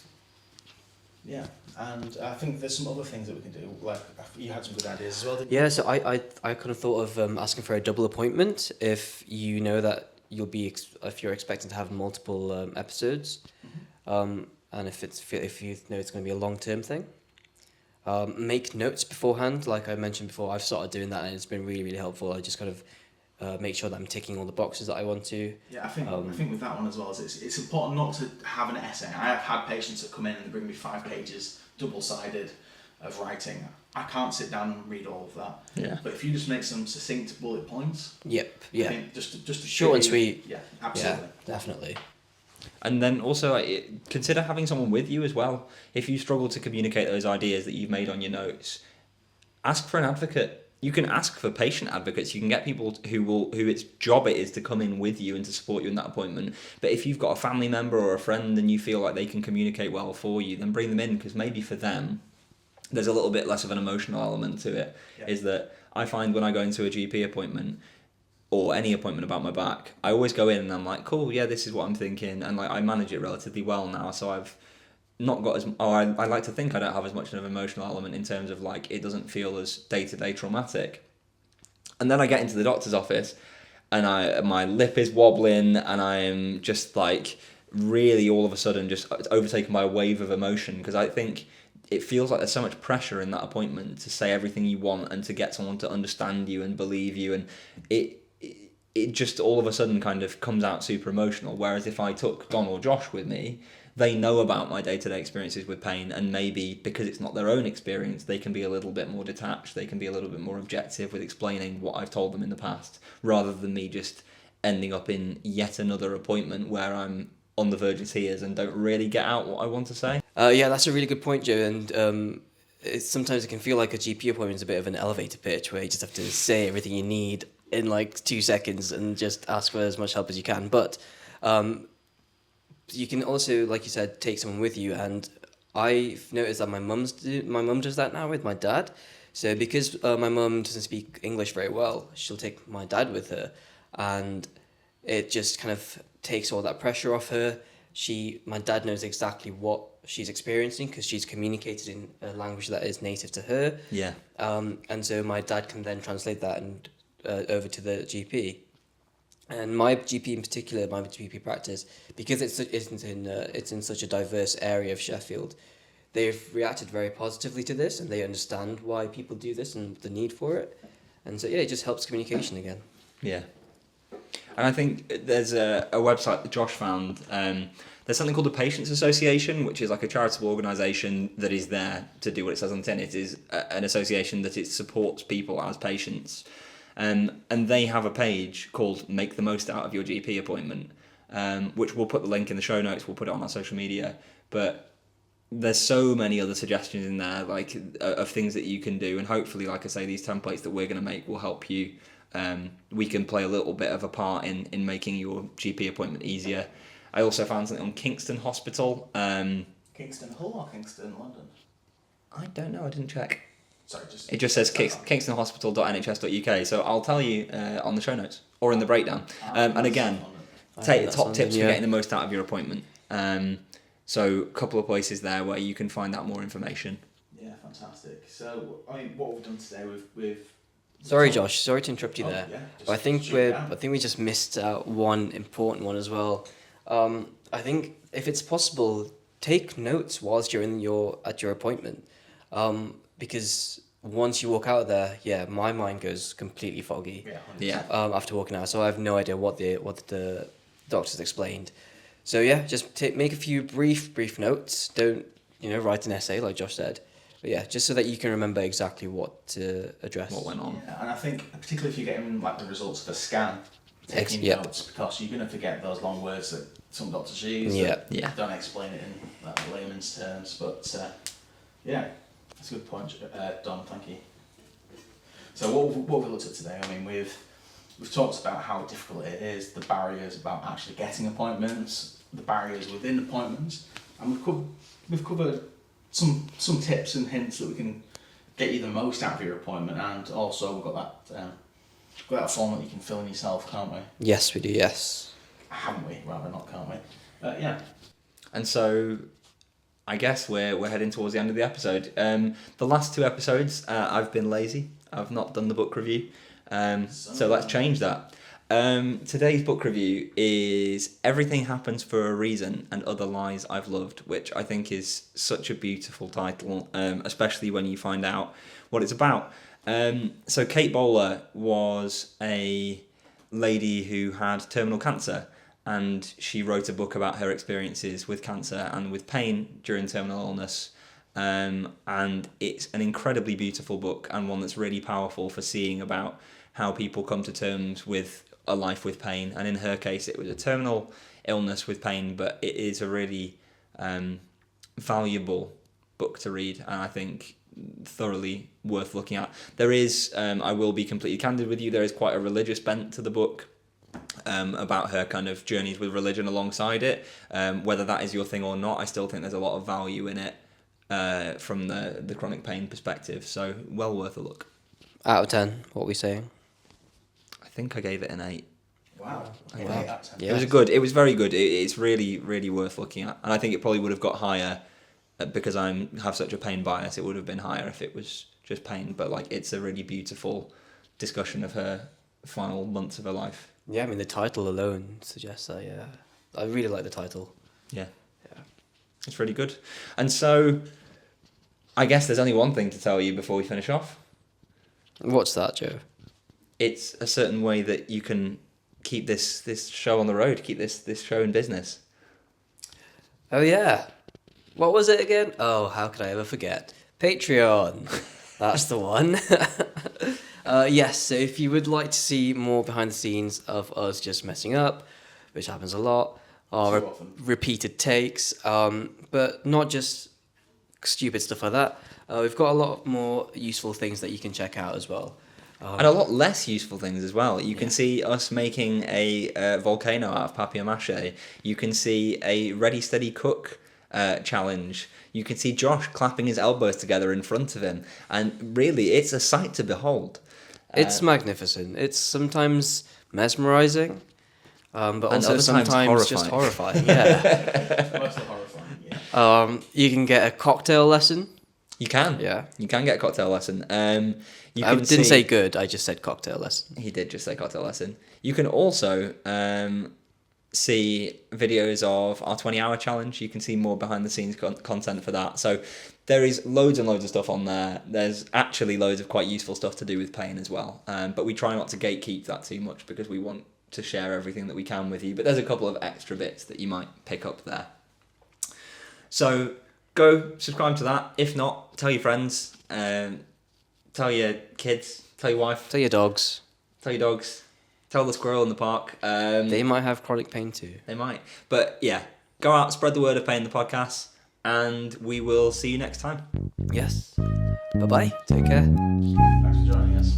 Yeah. And I think there's some other things that we can do. Like you had some good ideas as well. Didn't Yeah, so I kind of thought of asking for a double appointment if you know that if you're expecting to have multiple episodes, and if you know it's going to be a long-term thing. Make notes beforehand, like I mentioned before. I've started doing that, and it's been really, really helpful. I just kind of make sure that I'm ticking all the boxes that I want to. Yeah, I think with that one as well, it's important not to have an essay. I have had patients that come in and they bring me 5 pages, double-sided, of writing. I can't sit down and read all of that. Yeah. But if you just make some succinct bullet points. Yep. I Yeah. think just to Short and sweet. Yeah, absolutely. Yeah, definitely. And then also consider having someone with you as well. If you struggle to communicate those ideas that you've made on your notes, ask for an advocate. You can ask for patient advocates. You can get people who its job it is to come in with you and to support you in that appointment. But if you've got a family member or a friend and you feel like they can communicate well for you, then bring them in, because maybe for them there's a little bit less of an emotional element to it. Yeah. Is that I find when I go into a GP appointment or any appointment about my back, I always go in and I'm like, cool, yeah, this is what I'm thinking, and like I manage it relatively well now, so I've not got I like to think I don't have as much of an emotional element in terms of like it doesn't feel as day-to-day traumatic. And then I get into the doctor's office and my lip is wobbling and I'm just like really all of a sudden just overtaken by a wave of emotion, because I think it feels like there's so much pressure in that appointment to say everything you want and to get someone to understand you and believe you, and it just all of a sudden kind of comes out super emotional. Whereas if I took Don or Josh with me, they know about my day-to-day experiences with pain, and maybe because it's not their own experience, they can be a little bit more detached, they can be a little bit more objective with explaining what I've told them in the past, rather than me just ending up in yet another appointment where I'm on the verge of tears and don't really get out what I want to say. Yeah, that's a really good point, Joe, and sometimes it can feel like a GP appointment is a bit of an elevator pitch where you just have to say everything you need in like 2 seconds and just ask for as much help as you can. But you can also, like you said, take someone with you. And I've noticed that my mum does that now with my dad. So because my mum doesn't speak English very well, she'll take my dad with her, and it just kind of takes all that pressure off her. My dad knows exactly what she's experiencing because she's communicated in a language that is native to her. Yeah. And so my dad can then translate that and over to the GP. And my GP in particular, my GP practice, because it's in such a diverse area of Sheffield, they've reacted very positively to this, and they understand why people do this and the need for it. And so yeah, it just helps communication again. Yeah. And I think there's a website that Josh found. There's something called the Patients Association, which is like a charitable organisation that is there to do what it says on the tin. It is an association that it supports people as patients. And they have a page called Make the Most Out of Your GP Appointment, which we'll put the link in the show notes, we'll put it on our social media. But there's so many other suggestions in there, like of things that you can do. And hopefully, like I say, these templates that we're going to make will help you. We can play a little bit of a part in making your GP appointment easier. I also found something on Kingston Hospital. Kingston Hull or Kingston London? I don't know, I didn't check. Sorry, It just says kingstonhospital.nhs.uk, so I'll tell you on the show notes or in the breakdown. And again, take top tips for getting the most out of your appointment. So a couple of places there where you can find out more information. Yeah, fantastic. So, I mean, what we've done today with Sorry, Josh. Sorry to interrupt you there. Yeah, But I think we just missed out one important one as well. I think if it's possible, take notes whilst you're at your appointment, because once you walk out there, my mind goes completely foggy. Yeah. After walking out, so I have no idea what the doctors explained. So yeah, just make a few brief notes. Don't write an essay like Josh said. But yeah, just so that you can remember exactly what to address. What went on. Yeah, and I think particularly if you're getting like the results of a scan, taking notes, because you're going to forget those long words that some doctors use. Yeah. Don't explain it in like layman's terms, but yeah, that's a good point, Don. Thank you. So what we looked at today, I mean, we've talked about how difficult it is, the barriers about actually getting appointments, the barriers within appointments, and we've covered some tips and hints that we can get you the most out of your appointment, and also we've got that form that you can fill in yourself, can't we? Yes, we do. Yes. Haven't we? Rather not, can't we? Yeah. And so I guess we're heading towards the end of the episode. The last 2 episodes, I've been lazy. I've not done the book review. So let's change that. Today's book review is Everything Happens for a Reason and Other Lies I've Loved, which I think is such a beautiful title, especially when you find out what it's about. So Kate Bowler was a lady who had terminal cancer, and she wrote a book about her experiences with cancer and with pain during terminal illness. And it's an incredibly beautiful book, and one that's really powerful for seeing about how people come to terms with a life with pain. And in her case, it was a terminal illness with pain, but it is a really valuable book to read, and I think thoroughly worth looking at. There is, I will be completely candid with you, there is quite a religious bent to the book, about her kind of journeys with religion alongside it. Whether that is your thing or not, I still think there's a lot of value in it from the chronic pain perspective, so well worth a look. Out of 10, what are we saying? I think I gave it an 8. Wow. Wow. Yeah. It was very good. It's really, really worth looking at, and I think it probably would have got higher because I have such a pain bias. It would have been higher if it was just pain, but like it's a really beautiful discussion of her final months of her life. Yeah, I mean the title alone suggests that. Yeah, I really like the title. Yeah, it's really good. And so, I guess there's only one thing to tell you before we finish off. What's that, Joe? It's a certain way that you can keep this show on the road, keep this show in business. Oh yeah, what was it again? Oh, how could I ever forget? Patreon. That's the one. Yes, so if you would like to see more behind the scenes of us just messing up, which happens a lot, or repeated takes, but not just stupid stuff like that, we've got a lot more useful things that you can check out as well. And a lot less useful things as well. You can see us making a volcano out of papier-mâché. You can see a Ready, Steady, Cook challenge. You can see Josh clapping his elbows together in front of him. And really, it's a sight to behold. It's magnificent. It's sometimes mesmerizing, but also sometimes sometimes just horrifying. Yeah. Mostly horrifying, yeah. You can get a cocktail lesson. You can. Yeah. You can get a cocktail lesson. You I can didn't say good, I just said cocktail lesson. He did just say cocktail lesson. You can also see videos of our 20-hour challenge. You can see more behind-the-scenes content for that. So there is loads and loads of stuff on there. There's actually loads of quite useful stuff to do with pain as well. But we try not to gatekeep that too much because we want to share everything that we can with you. But there's a couple of extra bits that you might pick up there. So go subscribe to that. If not, tell your friends. Tell your kids. Tell your wife. Tell your dogs. Tell your dogs. Tell the squirrel in the park. They might have chronic pain too. They might. But yeah, go out, spread the word of Pain the Podcast, and we will see you next time. Yes. Bye-bye. Take care. Thanks for joining us.